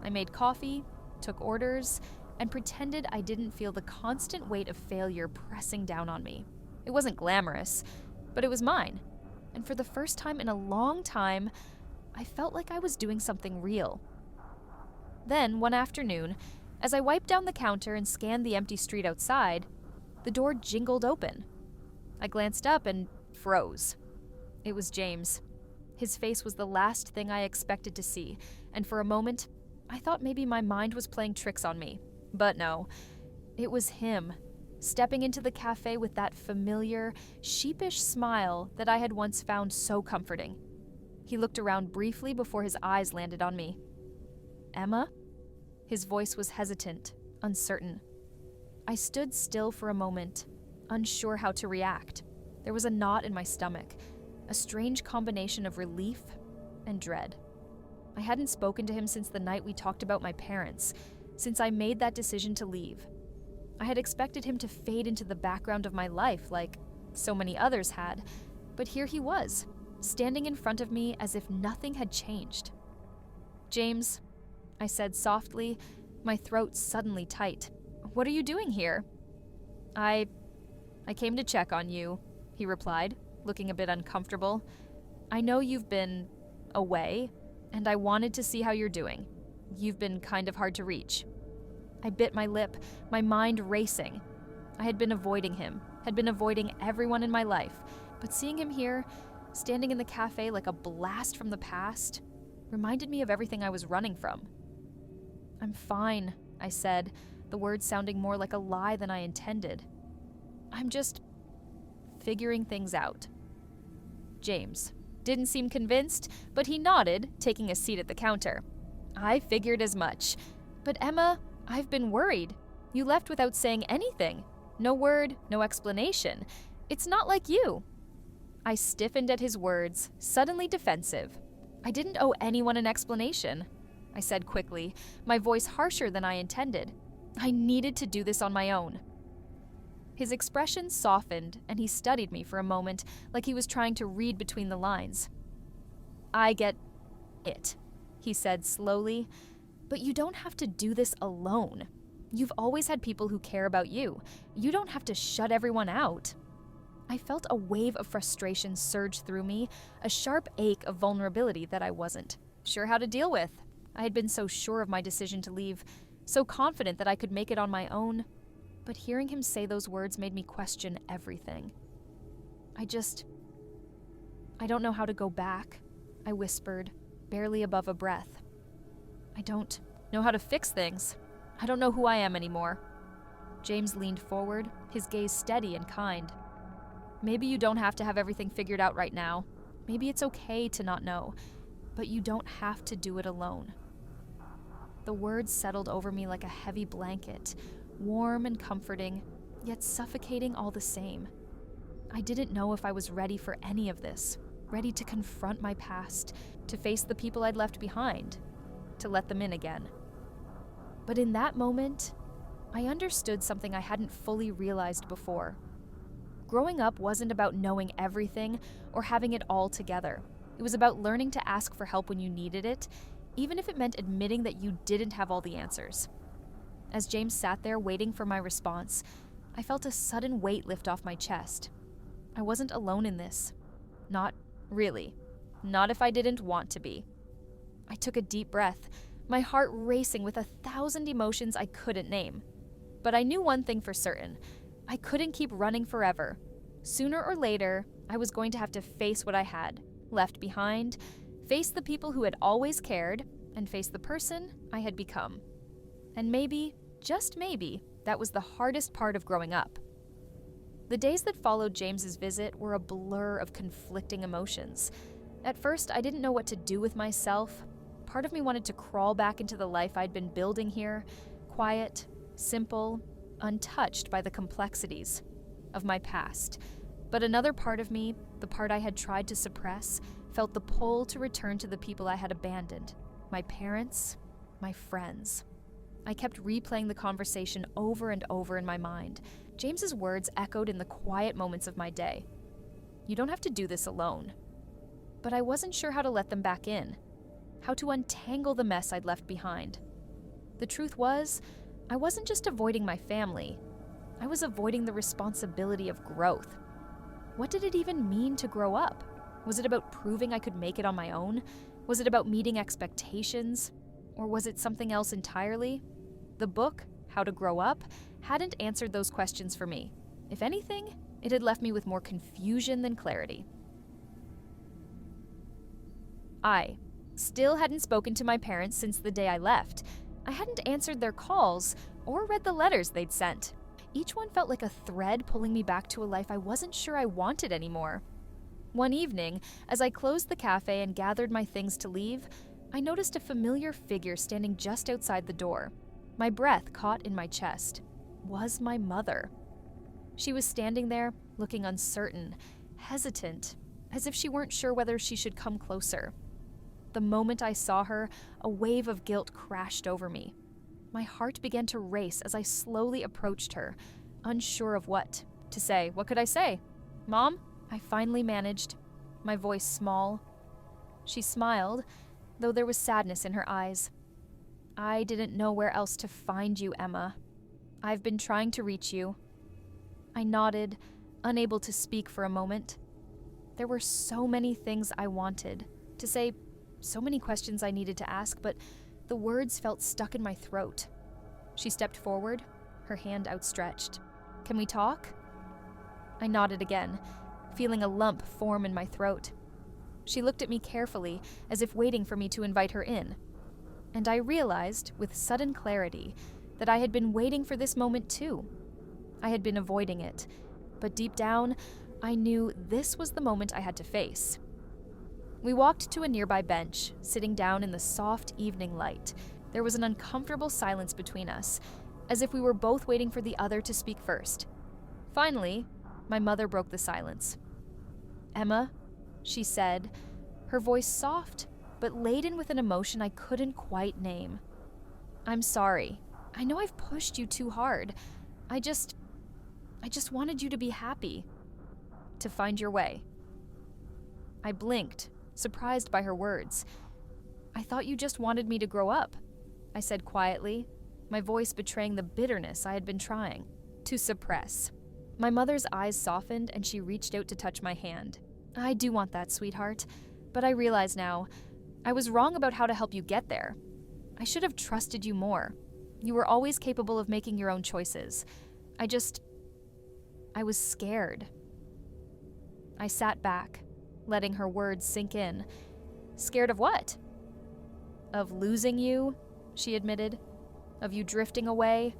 I made coffee, took orders, and pretended I didn't feel the constant weight of failure pressing down on me. It wasn't glamorous, but it was mine. And for the first time in a long time, I felt like I was doing something real. Then, one afternoon, as I wiped down the counter and scanned the empty street outside, the door jingled open. I glanced up and froze. It was James. His face was the last thing I expected to see, and for a moment, I thought maybe my mind was playing tricks on me. But no, it was him, stepping into the cafe with that familiar, sheepish smile that I had once found so comforting. He looked around briefly before his eyes landed on me. "Emma?" His voice was hesitant, uncertain. I stood still for a moment, unsure how to react. There was a knot in my stomach, a strange combination of relief and dread. I hadn't spoken to him since the night we talked about my parents, since I made that decision to leave. I had expected him to fade into the background of my life like so many others had, but here he was, standing in front of me as if nothing had changed. "James," I said softly, my throat suddenly tight. "What are you doing here?" I came to check on you," he replied, looking a bit uncomfortable. "I know you've been away, and I wanted to see how you're doing. You've been kind of hard to reach." I bit my lip, my mind racing. I had been avoiding him, had been avoiding everyone in my life, but seeing him here, standing in the cafe like a blast from the past, reminded me of everything I was running from. "I'm fine," I said, the words sounding more like a lie than I intended. "I'm just figuring things out." James didn't seem convinced, but he nodded, taking a seat at the counter. "I figured as much. But Emma, I've been worried. You left without saying anything. No word, no explanation. It's not like you." I stiffened at his words, suddenly defensive. I didn't owe anyone an explanation, I said quickly, my voice harsher than I intended. I needed to do this on my own. His expression softened, and he studied me for a moment like he was trying to read between the lines. I get it, he said slowly, but you don't have to do this alone. You've always had people who care about you. You don't have to shut everyone out. I felt a wave of frustration surge through me, a sharp ache of vulnerability that I wasn't sure how to deal with. I had been so sure of my decision to leave, so confident that I could make it on my own, but hearing him say those words made me question everything. I don't know how to go back, I whispered, barely above a breath. I don't know how to fix things. I don't know who I am anymore. James leaned forward, his gaze steady and kind. Maybe you don't have to have everything figured out right now. Maybe it's okay to not know, but you don't have to do it alone. The words settled over me like a heavy blanket, warm and comforting, yet suffocating all the same. I didn't know if I was ready for any of this, ready to confront my past, to face the people I'd left behind, to let them in again. But in that moment, I understood something I hadn't fully realized before. Growing up wasn't about knowing everything or having it all together. It was about learning to ask for help when you needed it, even if it meant admitting that you didn't have all the answers. As James sat there waiting for my response, I felt a sudden weight lift off my chest. I wasn't alone in this. Not really. Not if I didn't want to be. I took a deep breath, my heart racing with 1,000 emotions I couldn't name. But I knew one thing for certain. I couldn't keep running forever. Sooner or later, I was going to have to face what I had left behind, face the people who had always cared, and face the person I had become. And maybe, just maybe, that was the hardest part of growing up. The days that followed James's visit were a blur of conflicting emotions. At first, I didn't know what to do with myself. Part of me wanted to crawl back into the life I'd been building here, quiet, simple, untouched by the complexities of my past. But another part of me, the part I had tried to suppress, felt the pull to return to the people I had abandoned, my parents, my friends. I kept replaying the conversation over and over in my mind. James's words echoed in the quiet moments of my day. You don't have to do this alone. But I wasn't sure how to let them back in, how to untangle the mess I'd left behind. The truth was, I wasn't just avoiding my family. I was avoiding the responsibility of growth. What did it even mean to grow up? Was it about proving I could make it on my own? Was it about meeting expectations? Or was it something else entirely? The book, How to Grow Up, hadn't answered those questions for me. If anything, it had left me with more confusion than clarity. I still hadn't spoken to my parents since the day I left. I hadn't answered their calls or read the letters they'd sent. Each one felt like a thread pulling me back to a life I wasn't sure I wanted anymore. One evening, as I closed the cafe and gathered my things to leave, I noticed a familiar figure standing just outside the door. My breath caught in my chest. Was my mother. She was standing there, looking uncertain, hesitant, as if she weren't sure whether she should come closer. The moment I saw her, a wave of guilt crashed over me. My heart began to race as I slowly approached her, unsure of what to say. What could I say? Mom? I finally managed, my voice small. She smiled, though there was sadness in her eyes. I didn't know where else to find you, Emma. I've been trying to reach you. I nodded, unable to speak for a moment. There were so many things I wanted to say, so many questions I needed to ask, but the words felt stuck in my throat. She stepped forward, her hand outstretched. Can we talk? I nodded again, feeling a lump form in my throat. She looked at me carefully, as if waiting for me to invite her in. And I realized, with sudden clarity, that I had been waiting for this moment too. I had been avoiding it, but deep down, I knew this was the moment I had to face. We walked to a nearby bench, sitting down in the soft evening light. There was an uncomfortable silence between us, as if we were both waiting for the other to speak first. Finally, my mother broke the silence. Emma, she said, her voice soft but laden with an emotion I couldn't quite name. I'm sorry. I know I've pushed you too hard. I just wanted you to be happy. To find your way. I blinked, surprised by her words. I thought you just wanted me to grow up, I said quietly, my voice betraying the bitterness I had been trying to suppress. My mother's eyes softened and she reached out to touch my hand. I do want that, sweetheart, but I realize now, I was wrong about how to help you get there. I should have trusted you more. You were always capable of making your own choices. I was scared. I sat back, letting her words sink in. Scared of what? Of losing you, she admitted. Of you drifting away.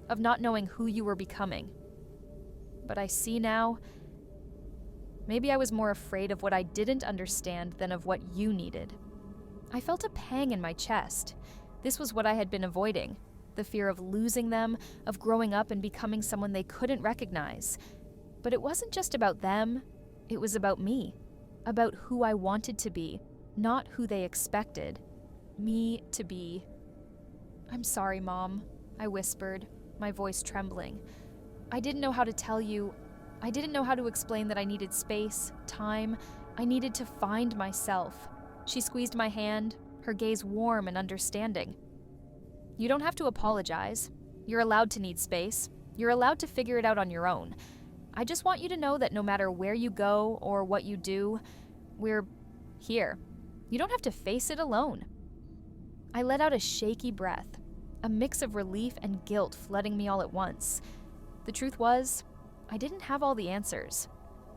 Of not knowing who you were becoming. But I see now. Maybe I was more afraid of what I didn't understand than of what you needed. I felt a pang in my chest. This was what I had been avoiding. The fear of losing them, of growing up and becoming someone they couldn't recognize. But it wasn't just about them. It was about me. About who I wanted to be, not who they expected me to be. I'm sorry, Mom, I whispered, my voice trembling. I didn't know how to tell you. I didn't know how to explain that I needed space, time. I needed to find myself. She squeezed my hand, her gaze warm and understanding. You don't have to apologize. You're allowed to need space. You're allowed to figure it out on your own. I just want you to know that no matter where you go or what you do, we're here. You don't have to face it alone. I let out a shaky breath, a mix of relief and guilt flooding me all at once. The truth was, I didn't have all the answers.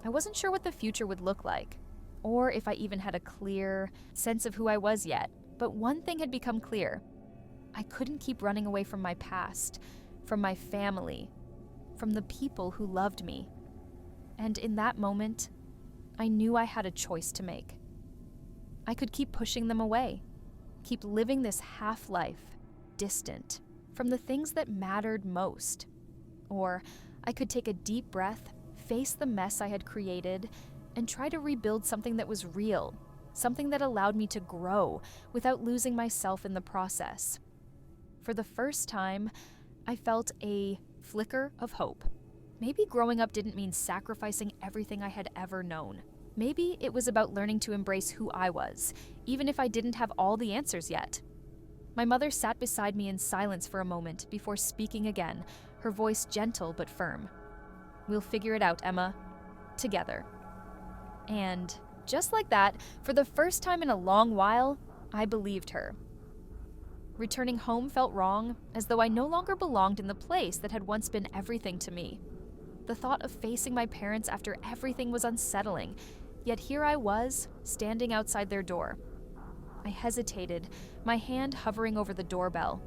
I wasn't sure what the future would look like, or if I even had a clear sense of who I was yet. But one thing had become clear. I couldn't keep running away from my past, from my family, from the people who loved me. And in that moment, I knew I had a choice to make. I could keep pushing them away, keep living this half-life, distant, from the things that mattered most. Or I could take a deep breath, face the mess I had created, and try to rebuild something that was real, something that allowed me to grow without losing myself in the process. For the first time, I felt a flicker of hope. Maybe growing up didn't mean sacrificing everything I had ever known. Maybe it was about learning to embrace who I was, even if I didn't have all the answers yet. My mother sat beside me in silence for a moment before speaking again, her voice gentle but firm. We'll figure it out, Emma. Together. And just like that, for the first time in a long while, I believed her. Returning home felt wrong, as though I no longer belonged in the place that had once been everything to me. The thought of facing my parents after everything was unsettling, yet here I was, standing outside their door. I hesitated, my hand hovering over the doorbell.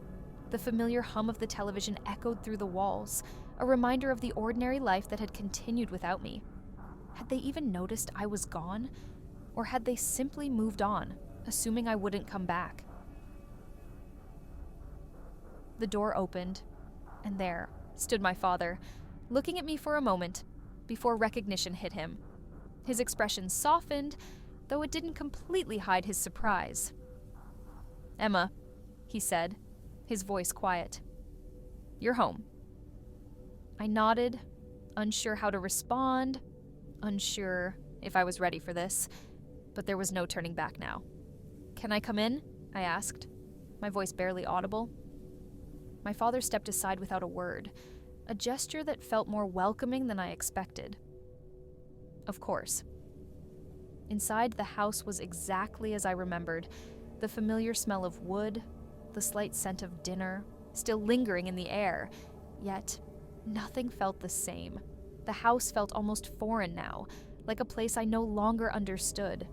The familiar hum of the television echoed through the walls, a reminder of the ordinary life that had continued without me. Had they even noticed I was gone? Or had they simply moved on, assuming I wouldn't come back? The door opened, and there stood my father, looking at me for a moment before recognition hit him. His expression softened, though it didn't completely hide his surprise. Emma, he said, his voice quiet. You're home. I nodded, unsure how to respond, unsure if I was ready for this, but there was no turning back now. Can I come in? I asked, my voice barely audible. My father stepped aside without a word, a gesture that felt more welcoming than I expected. Of course. Inside, the house was exactly as I remembered, the familiar smell of wood, the slight scent of dinner, still lingering in the air, yet nothing felt the same. The house felt almost foreign now, like a place I no longer understood.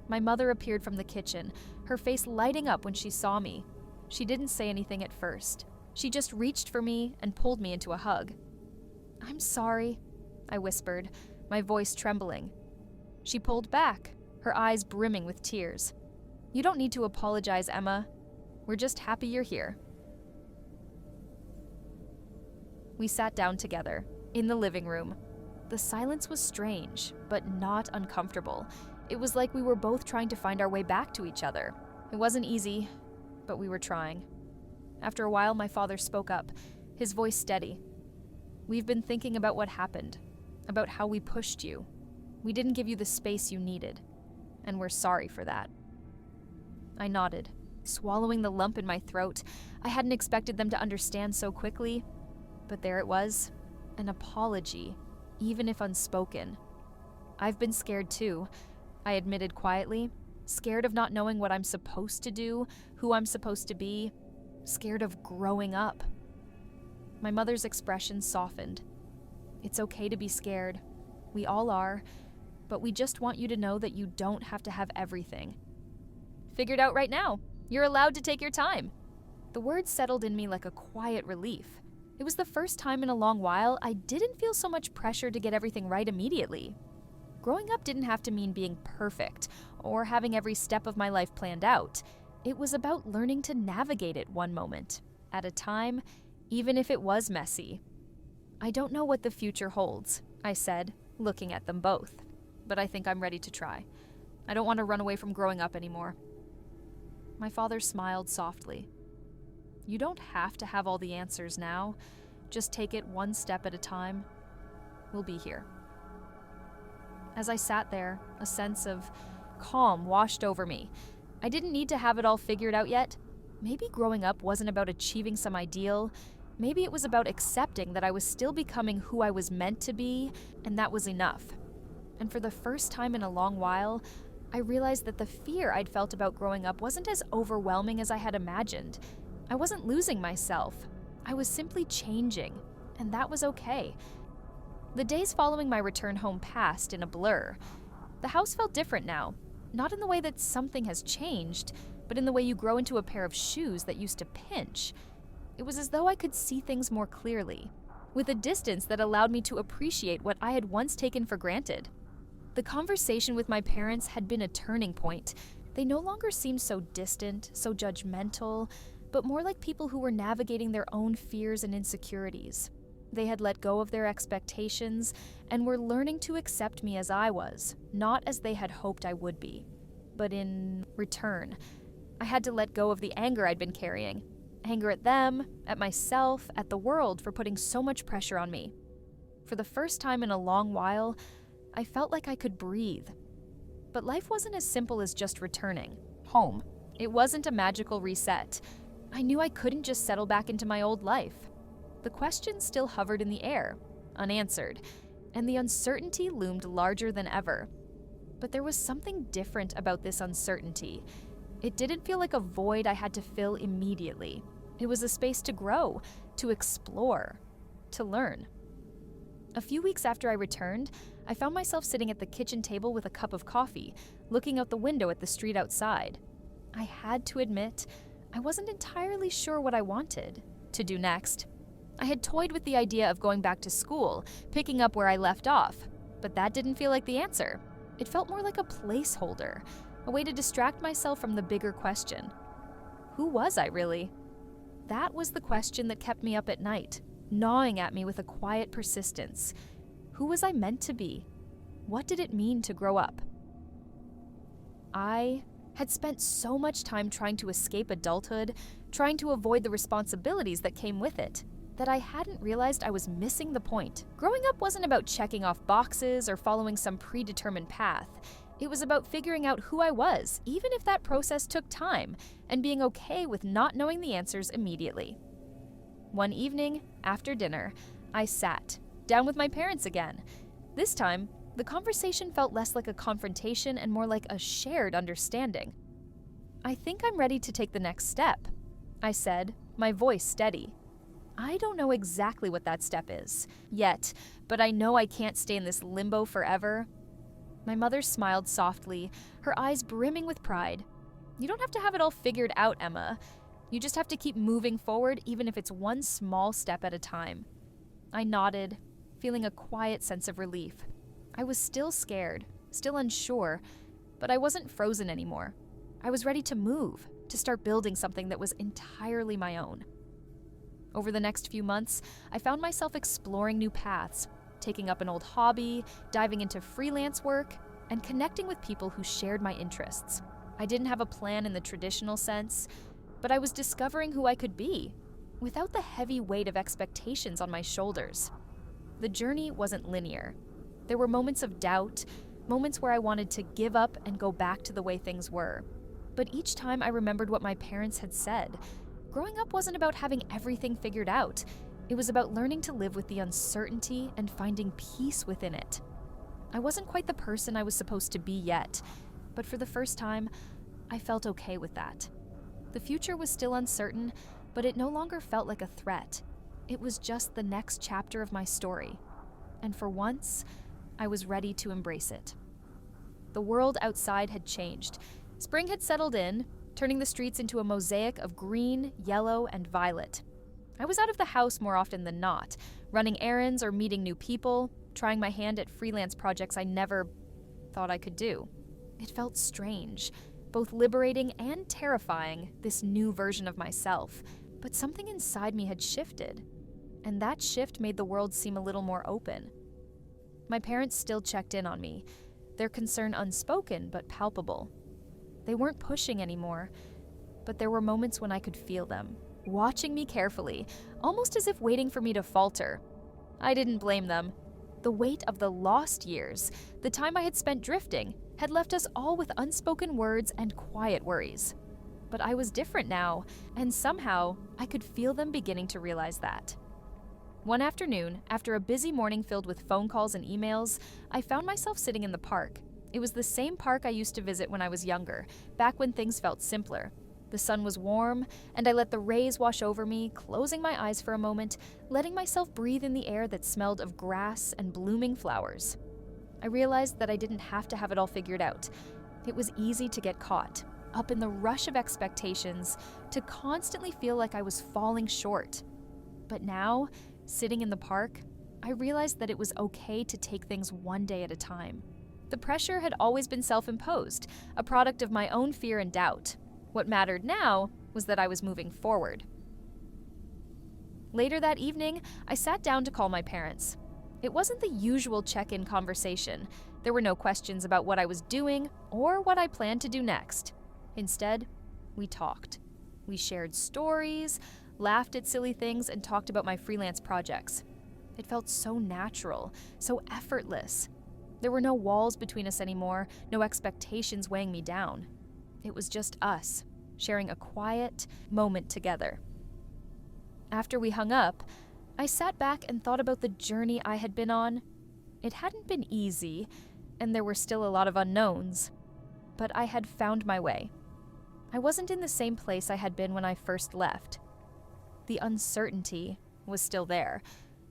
My mother appeared from the kitchen, her face lighting up when she saw me. She didn't say anything at first. She just reached for me and pulled me into a hug. I'm sorry, I whispered, my voice trembling. She pulled back, her eyes brimming with tears. You don't need to apologize, Emma. We're just happy you're here. We sat down together, in the living room. The silence was strange, but not uncomfortable. It was like we were both trying to find our way back to each other. It wasn't easy, but we were trying. After a while, my father spoke up, his voice steady. "We've been thinking about what happened, about how we pushed you. We didn't give you the space you needed, and we're sorry for that." I nodded, swallowing the lump in my throat. I hadn't expected them to understand so quickly, but there it was, an apology, even if unspoken. "I've been scared too," I admitted quietly, scared of not knowing what I'm supposed to do, who I'm supposed to be, scared of growing up. My mother's expression softened. "It's okay to be scared. We all are, but we just want you to know that you don't have to have everything. Figured out right now. You're allowed to take your time." The words settled in me like a quiet relief. It was the first time in a long while I didn't feel so much pressure to get everything right immediately. Growing up didn't have to mean being perfect or having every step of my life planned out. It was about learning to navigate it one moment at a time, even if it was messy. "I don't know what the future holds," I said, looking at them both, "but I think I'm ready to try. I don't want to run away from growing up anymore." My father smiled softly. "You don't have to have all the answers now. Just take it one step at a time. We'll be here." As I sat there, a sense of calm washed over me. I didn't need to have it all figured out yet. Maybe growing up wasn't about achieving some ideal. Maybe it was about accepting that I was still becoming who I was meant to be, and that was enough. And for the first time in a long while, I realized that the fear I'd felt about growing up wasn't as overwhelming as I had imagined. I wasn't losing myself. I was simply changing, and that was okay. The days following my return home passed in a blur. The house felt different now, not in the way that something has changed, but in the way you grow into a pair of shoes that used to pinch. It was as though I could see things more clearly, with a distance that allowed me to appreciate what I had once taken for granted. The conversation with my parents had been a turning point. They no longer seemed so distant, so judgmental, but more like people who were navigating their own fears and insecurities. They had let go of their expectations and were learning to accept me as I was, not as they had hoped I would be. But in return, I had to let go of the anger I'd been carrying. Anger at them, at myself, at the world for putting so much pressure on me. For the first time in a long while, I felt like I could breathe. But life wasn't as simple as just returning home. It wasn't a magical reset. I knew I couldn't just settle back into my old life. The questions still hovered in the air, unanswered, and the uncertainty loomed larger than ever. But there was something different about this uncertainty. It didn't feel like a void I had to fill immediately. It was a space to grow, to explore, to learn. A few weeks after I returned, I found myself sitting at the kitchen table with a cup of coffee, looking out the window at the street outside. I had to admit, I wasn't entirely sure what I wanted to do next. I had toyed with the idea of going back to school, picking up where I left off, but that didn't feel like the answer. It felt more like a placeholder, a way to distract myself from the bigger question. Who was I really? That was the question that kept me up at night, gnawing at me with a quiet persistence. Who was I meant to be? What did it mean to grow up? I had spent so much time trying to escape adulthood, trying to avoid the responsibilities that came with it, that I hadn't realized I was missing the point. Growing up wasn't about checking off boxes or following some predetermined path. It was about figuring out who I was, even if that process took time, and being okay with not knowing the answers immediately. One evening, after dinner, I sat down with my parents again. This time, the conversation felt less like a confrontation and more like a shared understanding. "I think I'm ready to take the next step," I said, my voice steady. "I don't know exactly what that step is yet, but I know I can't stay in this limbo forever." My mother smiled softly, her eyes brimming with pride. "You don't have to have it all figured out, Emma. You just have to keep moving forward, even if it's one small step at a time." I nodded, feeling a quiet sense of relief. I was still scared, still unsure, but I wasn't frozen anymore. I was ready to move, to start building something that was entirely my own. Over the next few months, I found myself exploring new paths, taking up an old hobby, diving into freelance work, and connecting with people who shared my interests. I didn't have a plan in the traditional sense, but I was discovering who I could be, without the heavy weight of expectations on my shoulders. The journey wasn't linear. There were moments of doubt, moments where I wanted to give up and go back to the way things were. But each time I remembered what my parents had said. Growing up wasn't about having everything figured out. It was about learning to live with the uncertainty and finding peace within it. I wasn't quite the person I was supposed to be yet, but for the first time, I felt okay with that. The future was still uncertain, but it no longer felt like a threat. It was just the next chapter of my story. And for once, I was ready to embrace it. The world outside had changed. Spring had settled in, turning the streets into a mosaic of green, yellow, and violet. I was out of the house more often than not, running errands or meeting new people, trying my hand at freelance projects I never thought I could do. It felt strange, both liberating and terrifying, this new version of myself. But something inside me had shifted, and that shift made the world seem a little more open. My parents still checked in on me, their concern unspoken but palpable. They weren't pushing anymore, but there were moments when I could feel them, watching me carefully, almost as if waiting for me to falter. I didn't blame them. The weight of the lost years, the time I had spent drifting, had left us all with unspoken words and quiet worries. But I was different now, and somehow I could feel them beginning to realize that. One afternoon, after a busy morning filled with phone calls and emails, I found myself sitting in the park. It was the same park I used to visit when I was younger, back when things felt simpler. The sun was warm, and I let the rays wash over me, closing my eyes for a moment, letting myself breathe in the air that smelled of grass and blooming flowers. I realized that I didn't have to have it all figured out. It was easy to get caught, up in the rush of expectations, to constantly feel like I was falling short. But now, sitting in the park, I realized that it was okay to take things one day at a time. The pressure had always been self-imposed, a product of my own fear and doubt. What mattered now was that I was moving forward. Later that evening, I sat down to call my parents. It wasn't the usual check-in conversation. There were no questions about what I was doing or what I planned to do next. Instead, we talked. We shared stories, laughed at silly things, and talked about my freelance projects. It felt so natural, so effortless. There were no walls between us anymore, no expectations weighing me down. It was just us, sharing a quiet moment together. After we hung up, I sat back and thought about the journey I had been on. It hadn't been easy, and there were still a lot of unknowns, but I had found my way. I wasn't in the same place I had been when I first left. The uncertainty was still there,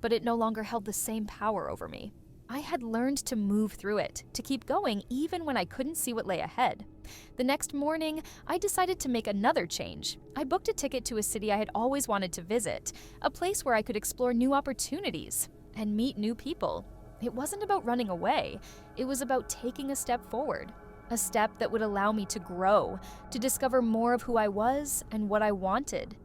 but it no longer held the same power over me. I had learned to move through it, to keep going even when I couldn't see what lay ahead. The next morning, I decided to make another change. I booked a ticket to a city I had always wanted to visit, a place where I could explore new opportunities and meet new people. It wasn't about running away. It was about taking a step forward, a step that would allow me to grow, to discover more of who I was and what I wanted.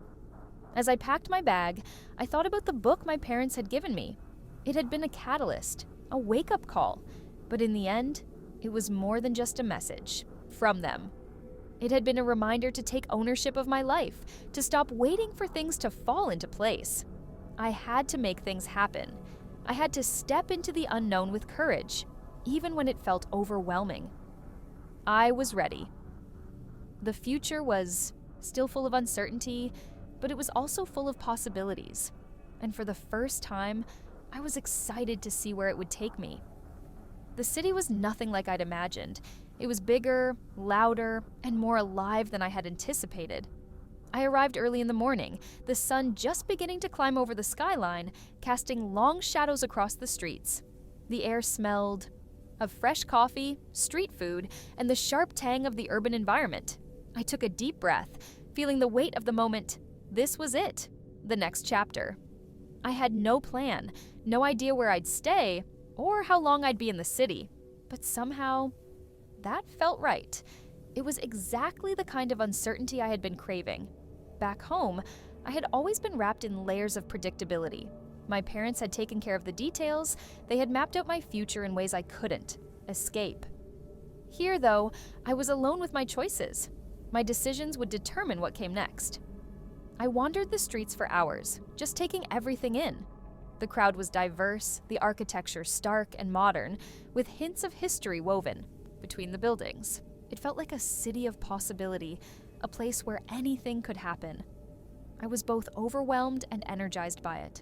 As I packed my bag, I thought about the book my parents had given me. It had been a catalyst, a wake-up call, but in the end, it was more than just a message from them. It had been a reminder to take ownership of my life, to stop waiting for things to fall into place. I had to make things happen. I had to step into the unknown with courage, even when it felt overwhelming. I was ready. The future was still full of uncertainty, but it was also full of possibilities. And for the first time, I was excited to see where it would take me. The city was nothing like I'd imagined. It was bigger, louder, and more alive than I had anticipated. I arrived early in the morning, the sun just beginning to climb over the skyline, casting long shadows across the streets. The air smelled of fresh coffee, street food, and the sharp tang of the urban environment. I took a deep breath, feeling the weight of the moment. This was it, the next chapter. I had no plan, no idea where I'd stay, or how long I'd be in the city, but somehow, that felt right. It was exactly the kind of uncertainty I had been craving. Back home, I had always been wrapped in layers of predictability. My parents had taken care of the details, they had mapped out my future in ways I couldn't escape. Here, though, I was alone with my choices. My decisions would determine what came next. I wandered the streets for hours, just taking everything in. The crowd was diverse, the architecture stark and modern, with hints of history woven between the buildings. It felt like a city of possibility, a place where anything could happen. I was both overwhelmed and energized by it.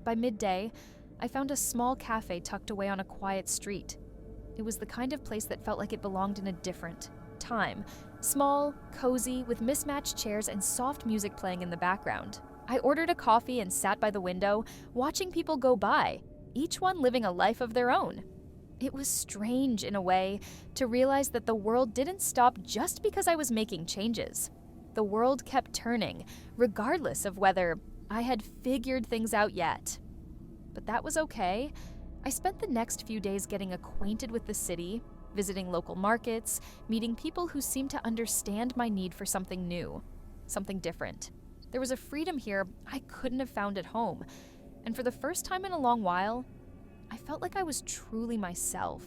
By midday, I found a small cafe tucked away on a quiet street. It was the kind of place that felt like it belonged in a different time. Small, cozy, with mismatched chairs and soft music playing in the background. I ordered a coffee and sat by the window, watching people go by, each one living a life of their own. It was strange, in a way, to realize that the world didn't stop just because I was making changes. The world kept turning, regardless of whether I had figured things out yet. But that was okay. I spent the next few days getting acquainted with the city, visiting local markets, meeting people who seemed to understand my need for something new, something different. There was a freedom here I couldn't have found at home, and for the first time in a long while, I felt like I was truly myself.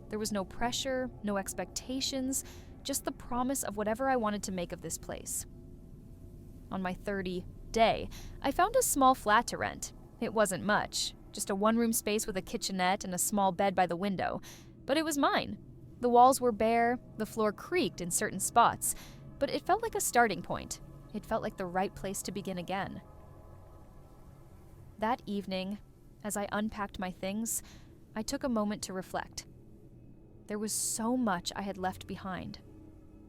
There was no pressure, no expectations, just the promise of whatever I wanted to make of this place. On my 30th day, I found a small flat to rent. It wasn't much, just a one-room space with a kitchenette and a small bed by the window, but it was mine. The walls were bare, the floor creaked in certain spots, but it felt like a starting point. It felt like the right place to begin again. That evening, as I unpacked my things, I took a moment to reflect. There was so much I had left behind.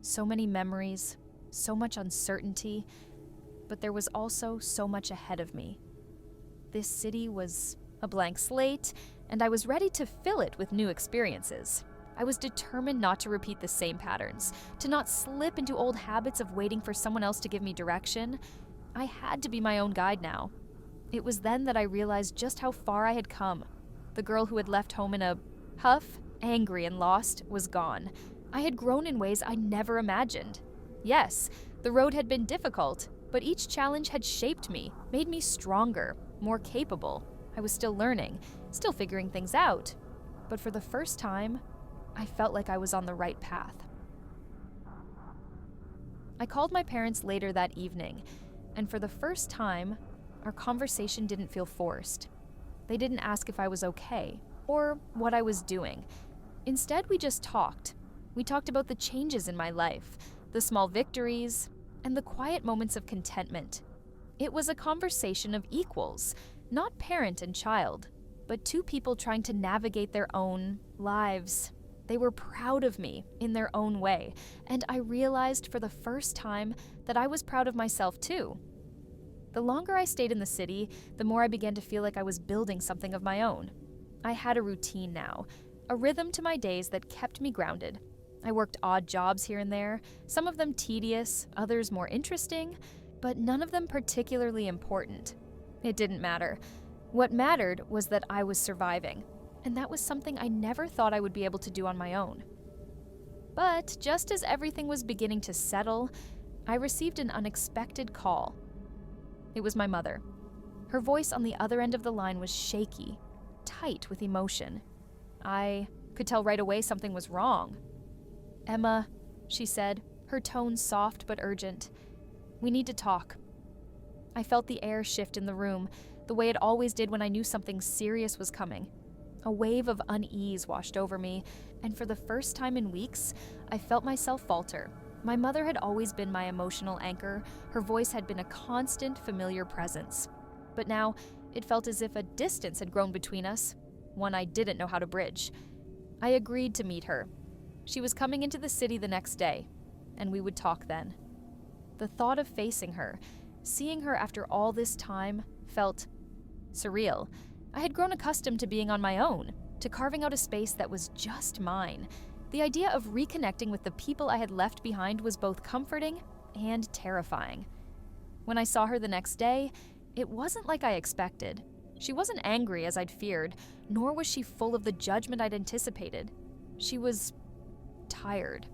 So many memories, so much uncertainty, but there was also so much ahead of me. This city was a blank slate, and I was ready to fill it with new experiences. I was determined not to repeat the same patterns, to not slip into old habits of waiting for someone else to give me direction. I had to be my own guide now. It was then that I realized just how far I had come. The girl who had left home in a huff, angry and lost, was gone. I had grown in ways I never imagined. Yes, the road had been difficult, but each challenge had shaped me, made me stronger, more capable. I was still learning, still figuring things out. But for the first time, I felt like I was on the right path. I called my parents later that evening, and for the first time, our conversation didn't feel forced. They didn't ask if I was okay, or what I was doing. Instead, we just talked. We talked about the changes in my life, the small victories, and the quiet moments of contentment. It was a conversation of equals, not parent and child, but two people trying to navigate their own lives. They were proud of me in their own way, and I realized for the first time that I was proud of myself too. The longer I stayed in the city, the more I began to feel like I was building something of my own. I had a routine now, a rhythm to my days that kept me grounded. I worked odd jobs here and there, some of them tedious, others more interesting, but none of them particularly important. It didn't matter. What mattered was that I was surviving, and that was something I never thought I would be able to do on my own. But just as everything was beginning to settle, I received an unexpected call. It was my mother. Her voice on the other end of the line was shaky, tight with emotion. I could tell right away something was wrong. "Emma," she said, her tone soft but urgent. "We need to talk." I felt the air shift in the room, the way it always did when I knew something serious was coming. A wave of unease washed over me, and for the first time in weeks, I felt myself falter. My mother had always been my emotional anchor. Her voice had been a constant, familiar presence. But now, it felt as if a distance had grown between us, one I didn't know how to bridge. I agreed to meet her. She was coming into the city the next day, and we would talk then. The thought of facing her, seeing her after all this time, felt surreal. I had grown accustomed to being on my own, to carving out a space that was just mine. The idea of reconnecting with the people I had left behind was both comforting and terrifying. When I saw her the next day, it wasn't like I expected. She wasn't angry as I'd feared, nor was she full of the judgment I'd anticipated. She was tired.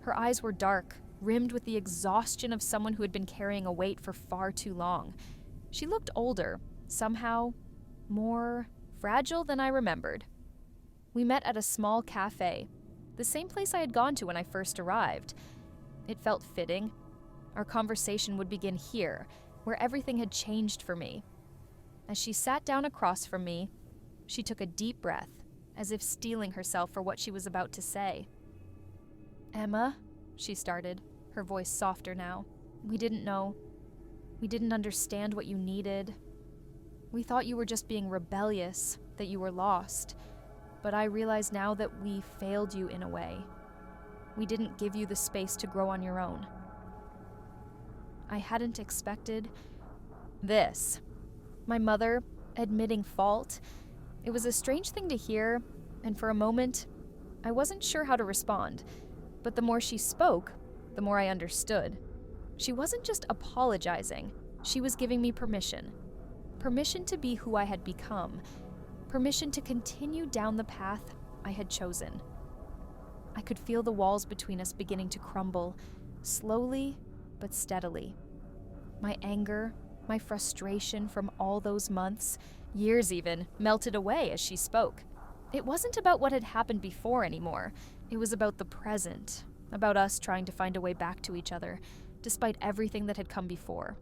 Her eyes were dark, rimmed with the exhaustion of someone who had been carrying a weight for far too long. She looked older, somehow more fragile than I remembered. We met at a small cafe. the same place I had gone to when I first arrived. It felt fitting. Our conversation would begin here, where everything had changed for me. As she sat down across from me, she took a deep breath, as if steeling herself for what she was about to say. "Emma," she started, her voice softer now. "We didn't know. We didn't understand what you needed. We thought you were just being rebellious, that you were lost. But I realize now that we failed you in a way. We didn't give you the space to grow on your own. I hadn't expected this." My mother admitting fault. It was a strange thing to hear, and for a moment, I wasn't sure how to respond. But the more she spoke, the more I understood. She wasn't just apologizing, she was giving me permission. Permission to be who I had become. Permission to continue down the path I had chosen. I could feel the walls between us beginning to crumble, slowly but steadily. My anger, my frustration from all those months, years even, melted away as she spoke. It wasn't about what had happened before anymore. It was about the present, about us trying to find a way back to each other, despite everything that had come before.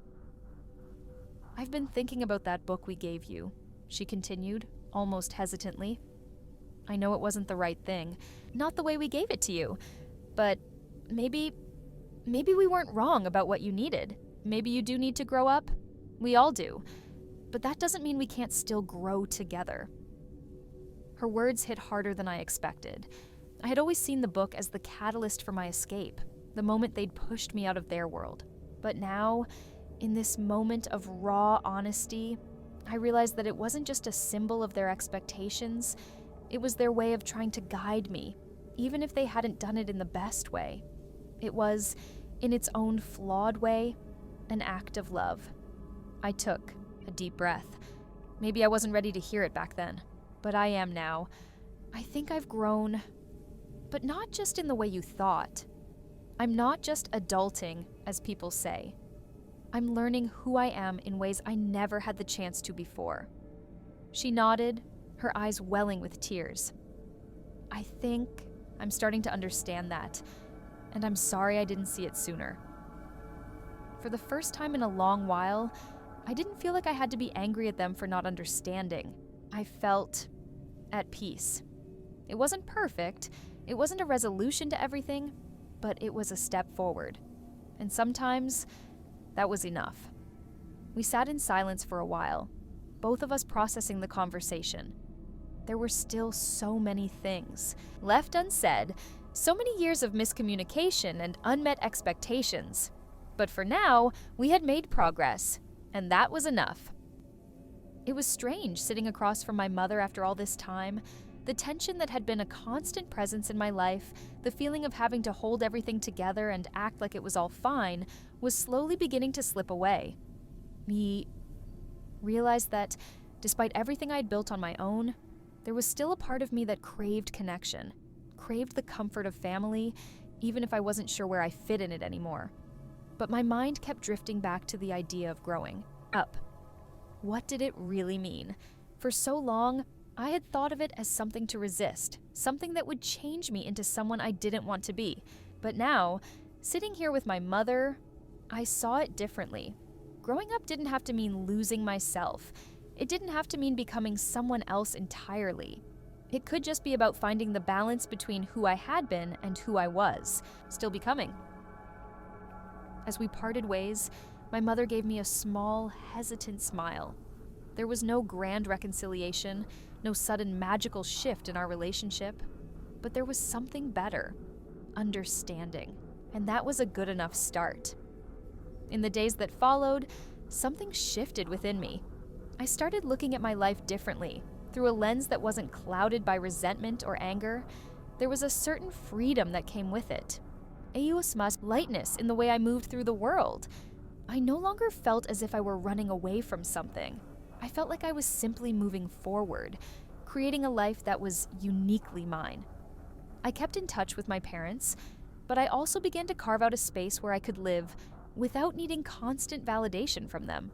"I've been thinking about that book we gave you," she continued, almost hesitantly. "I know it wasn't the right thing, not the way we gave it to you, but maybe we weren't wrong about what you needed. Maybe you do need to grow up. We all do. But that doesn't mean we can't still grow together." Her words hit harder than I expected. I had always seen the book as the catalyst for my escape, the moment they'd pushed me out of their world. But now, in this moment of raw honesty, I realized that it wasn't just a symbol of their expectations, it was their way of trying to guide me, even if they hadn't done it in the best way. It was, in its own flawed way, an act of love. I took a deep breath. Maybe I wasn't ready to hear it back then, but I am now. I think I've grown, but not just in the way you thought. I'm not just adulting, as people say. I'm learning who I am in ways I never had the chance to before. She nodded, her eyes welling with tears. "I think I'm starting to understand that, and I'm sorry I didn't see it sooner." For the first time in a long while, I didn't feel like I had to be angry at them for not understanding. I felt at peace. It wasn't perfect, it wasn't a resolution to everything, but it was a step forward. And sometimes, that was enough. We sat in silence for a while, both of us processing the conversation. There were still so many things left unsaid, so many years of miscommunication and unmet expectations. But for now, we had made progress, and that was enough. It was strange sitting across from my mother after all this time. The tension that had been a constant presence in my life, the feeling of having to hold everything together and act like it was all fine, was slowly beginning to slip away. Me realized that, despite everything I'd built on my own, there was still a part of me that craved connection, craved the comfort of family, even if I wasn't sure where I fit in it anymore. But my mind kept drifting back to the idea of growing up. What did it really mean? For so long, I had thought of it as something to resist, something that would change me into someone I didn't want to be. But now, sitting here with my mother, I saw it differently. Growing up didn't have to mean losing myself. It didn't have to mean becoming someone else entirely. It could just be about finding the balance between who I had been and who I was, still becoming. As we parted ways, my mother gave me a small, hesitant smile. There was no grand reconciliation, no sudden magical shift in our relationship, but there was something better, understanding, and that was a good enough start. In the days that followed, something shifted within me. I started looking at my life differently, through a lens that wasn't clouded by resentment or anger. There was a certain freedom that came with it. A uasmas lightness in the way I moved through the world. I no longer felt as if I were running away from something. I felt like I was simply moving forward, creating a life that was uniquely mine. I kept in touch with my parents, but I also began to carve out a space where I could live without needing constant validation from them.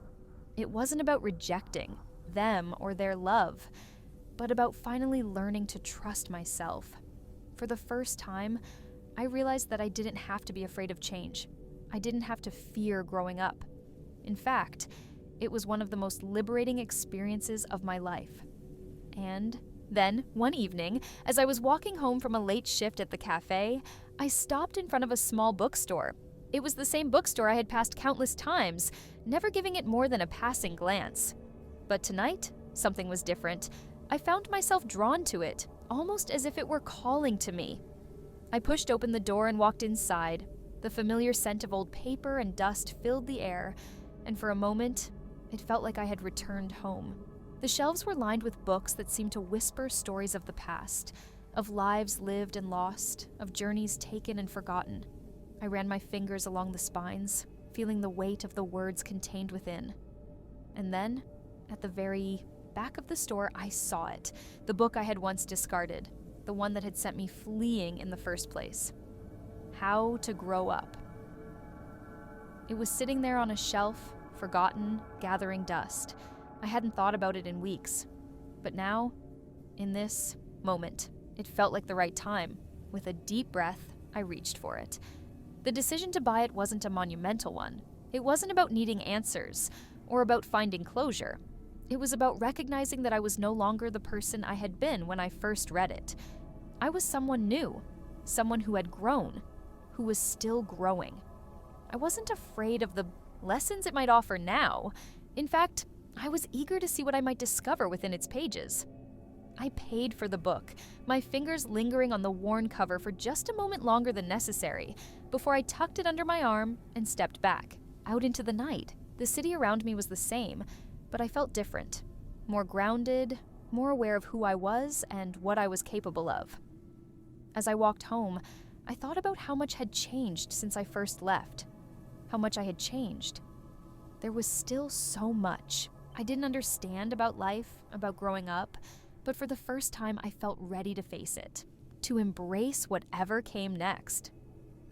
It wasn't about rejecting them or their love, but about finally learning to trust myself. For the first time, I realized that I didn't have to be afraid of change. I didn't have to fear growing up. In fact, it was one of the most liberating experiences of my life. And then, one evening, as I was walking home from a late shift at the cafe, I stopped in front of a small bookstore. It was the same bookstore I had passed countless times, never giving it more than a passing glance. But tonight, something was different. I found myself drawn to it, almost as if it were calling to me. I pushed open the door and walked inside. The familiar scent of old paper and dust filled the air, and for a moment, it felt like I had returned home. The shelves were lined with books that seemed to whisper stories of the past, of lives lived and lost, of journeys taken and forgotten. I ran my fingers along the spines, feeling the weight of the words contained within. And then, at the very back of the store, I saw it, the book I had once discarded, the one that had sent me fleeing in the first place. How to Grow Up. It was sitting there on a shelf, forgotten, gathering dust. I hadn't thought about it in weeks. But now, in this moment, it felt like the right time. With a deep breath, I reached for it. The decision to buy it wasn't a monumental one. It wasn't about needing answers, or about finding closure. It was about recognizing that I was no longer the person I had been when I first read it. I was someone new, someone who had grown, who was still growing. I wasn't afraid of the lessons it might offer now. In fact, I was eager to see what I might discover within its pages. I paid for the book, my fingers lingering on the worn cover for just a moment longer than necessary, before I tucked it under my arm and stepped back, out into the night. The city around me was the same, but I felt different, more grounded, more aware of who I was and what I was capable of. As I walked home, I thought about how much had changed since I first left, how much I had changed. There was still so much I didn't understand about life, about growing up, but for the first time I felt ready to face it, to embrace whatever came next.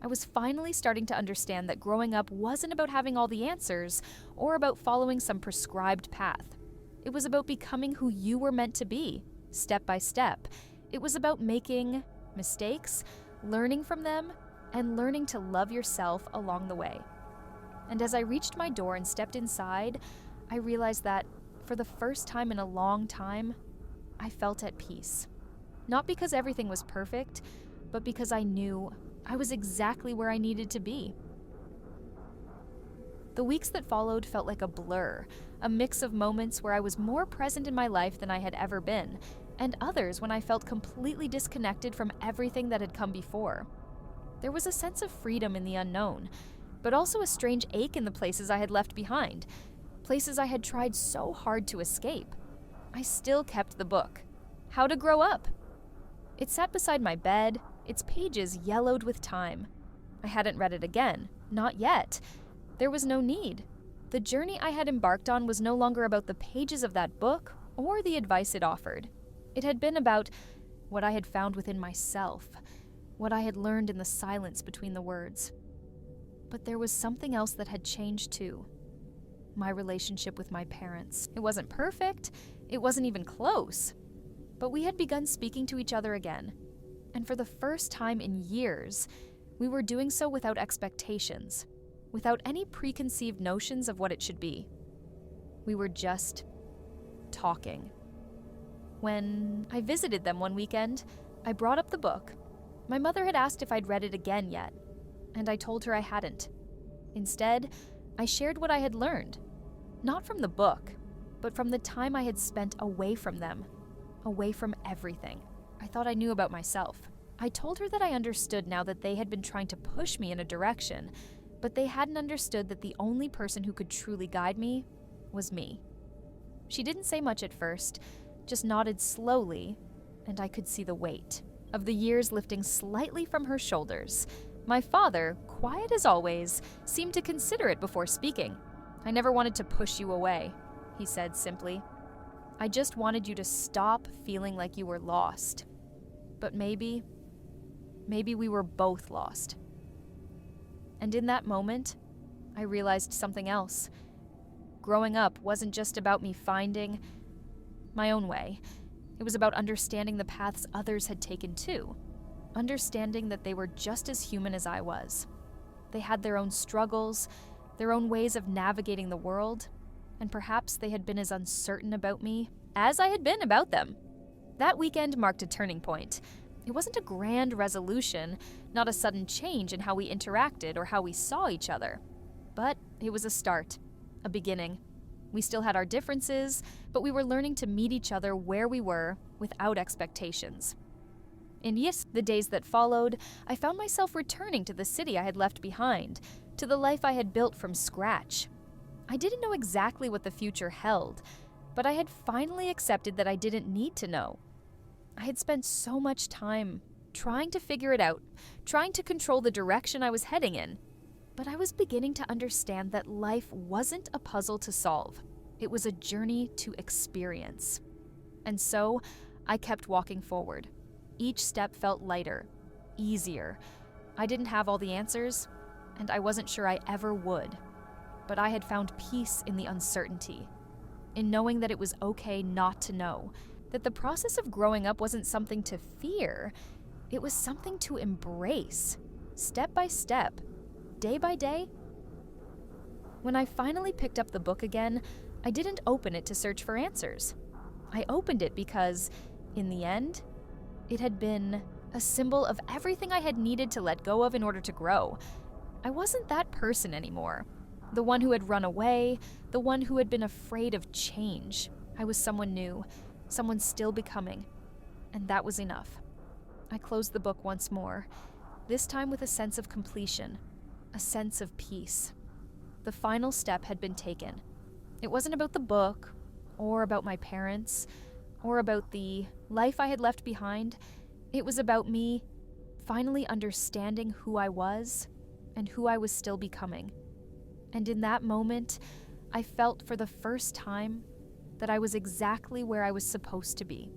I was finally starting to understand that growing up wasn't about having all the answers or about following some prescribed path. It was about becoming who you were meant to be, step by step. It was about making mistakes, learning from them, and learning to love yourself along the way. And as I reached my door and stepped inside, I realized that, for the first time in a long time, I felt at peace. Not because everything was perfect, but because I knew I was exactly where I needed to be. The weeks that followed felt like a blur, a mix of moments where I was more present in my life than I had ever been, and others when I felt completely disconnected from everything that had come before. There was a sense of freedom in the unknown, but also a strange ache in the places I had left behind, places I had tried so hard to escape. I still kept the book, How to Grow Up. It sat beside my bed, its pages yellowed with time. I hadn't read it again, not yet. There was no need. The journey I had embarked on was no longer about the pages of that book or the advice it offered. It had been about what I had found within myself, what I had learned in the silence between the words. But there was something else that had changed too. My relationship with my parents. It wasn't perfect, it wasn't even close, but we had begun speaking to each other again. And for the first time in years, we were doing so without expectations, without any preconceived notions of what it should be. We were just talking. When I visited them one weekend, I brought up the book. My mother had asked if I'd read it again yet, and I told her I hadn't. Instead, I shared what I had learned, not from the book, but from the time I had spent away from them, away from everything I thought I knew about myself. I told her that I understood now that they had been trying to push me in a direction, but they hadn't understood that the only person who could truly guide me was me. She didn't say much at first, just nodded slowly, and I could see the weight of the years lifting slightly from her shoulders. My father, quiet as always, seemed to consider it before speaking. "I never wanted to push you away," he said simply. "I just wanted you to stop feeling like you were lost. But maybe we were both lost." And in that moment, I realized something else. Growing up wasn't just about me finding my own way. It was about understanding the paths others had taken too. understanding that they were just as human as I was. They had their own struggles, their own ways of navigating the world, and perhaps they had been as uncertain about me as I had been about them. That weekend marked a turning point. It wasn't a grand resolution, not a sudden change in how we interacted or how we saw each other. But it was a start, a beginning. We still had our differences, but we were learning to meet each other where we were without expectations. In the days that followed, I found myself returning to the city I had left behind, to the life I had built from scratch. I didn't know exactly what the future held, but I had finally accepted that I didn't need to know. I had spent so much time trying to figure it out, trying to control the direction I was heading in. But I was beginning to understand that life wasn't a puzzle to solve. It was a journey to experience. And so, I kept walking forward. Each step felt lighter, easier. I didn't have all the answers, and I wasn't sure I ever would. But I had found peace in the uncertainty, in knowing that it was okay not to know, that the process of growing up wasn't something to fear, it was something to embrace, step by step, day by day. When I finally picked up the book again, I didn't open it to search for answers. I opened it because, in the end, it had been a symbol of everything I had needed to let go of in order to grow. I wasn't that person anymore. The one who had run away, the one who had been afraid of change. I was someone new, someone still becoming, and that was enough. I closed the book once more, this time with a sense of completion, a sense of peace. The final step had been taken. It wasn't about the book, or about my parents, or about the life I had left behind. It was about me finally understanding who I was and who I was still becoming. And in that moment, I felt for the first time that I was exactly where I was supposed to be.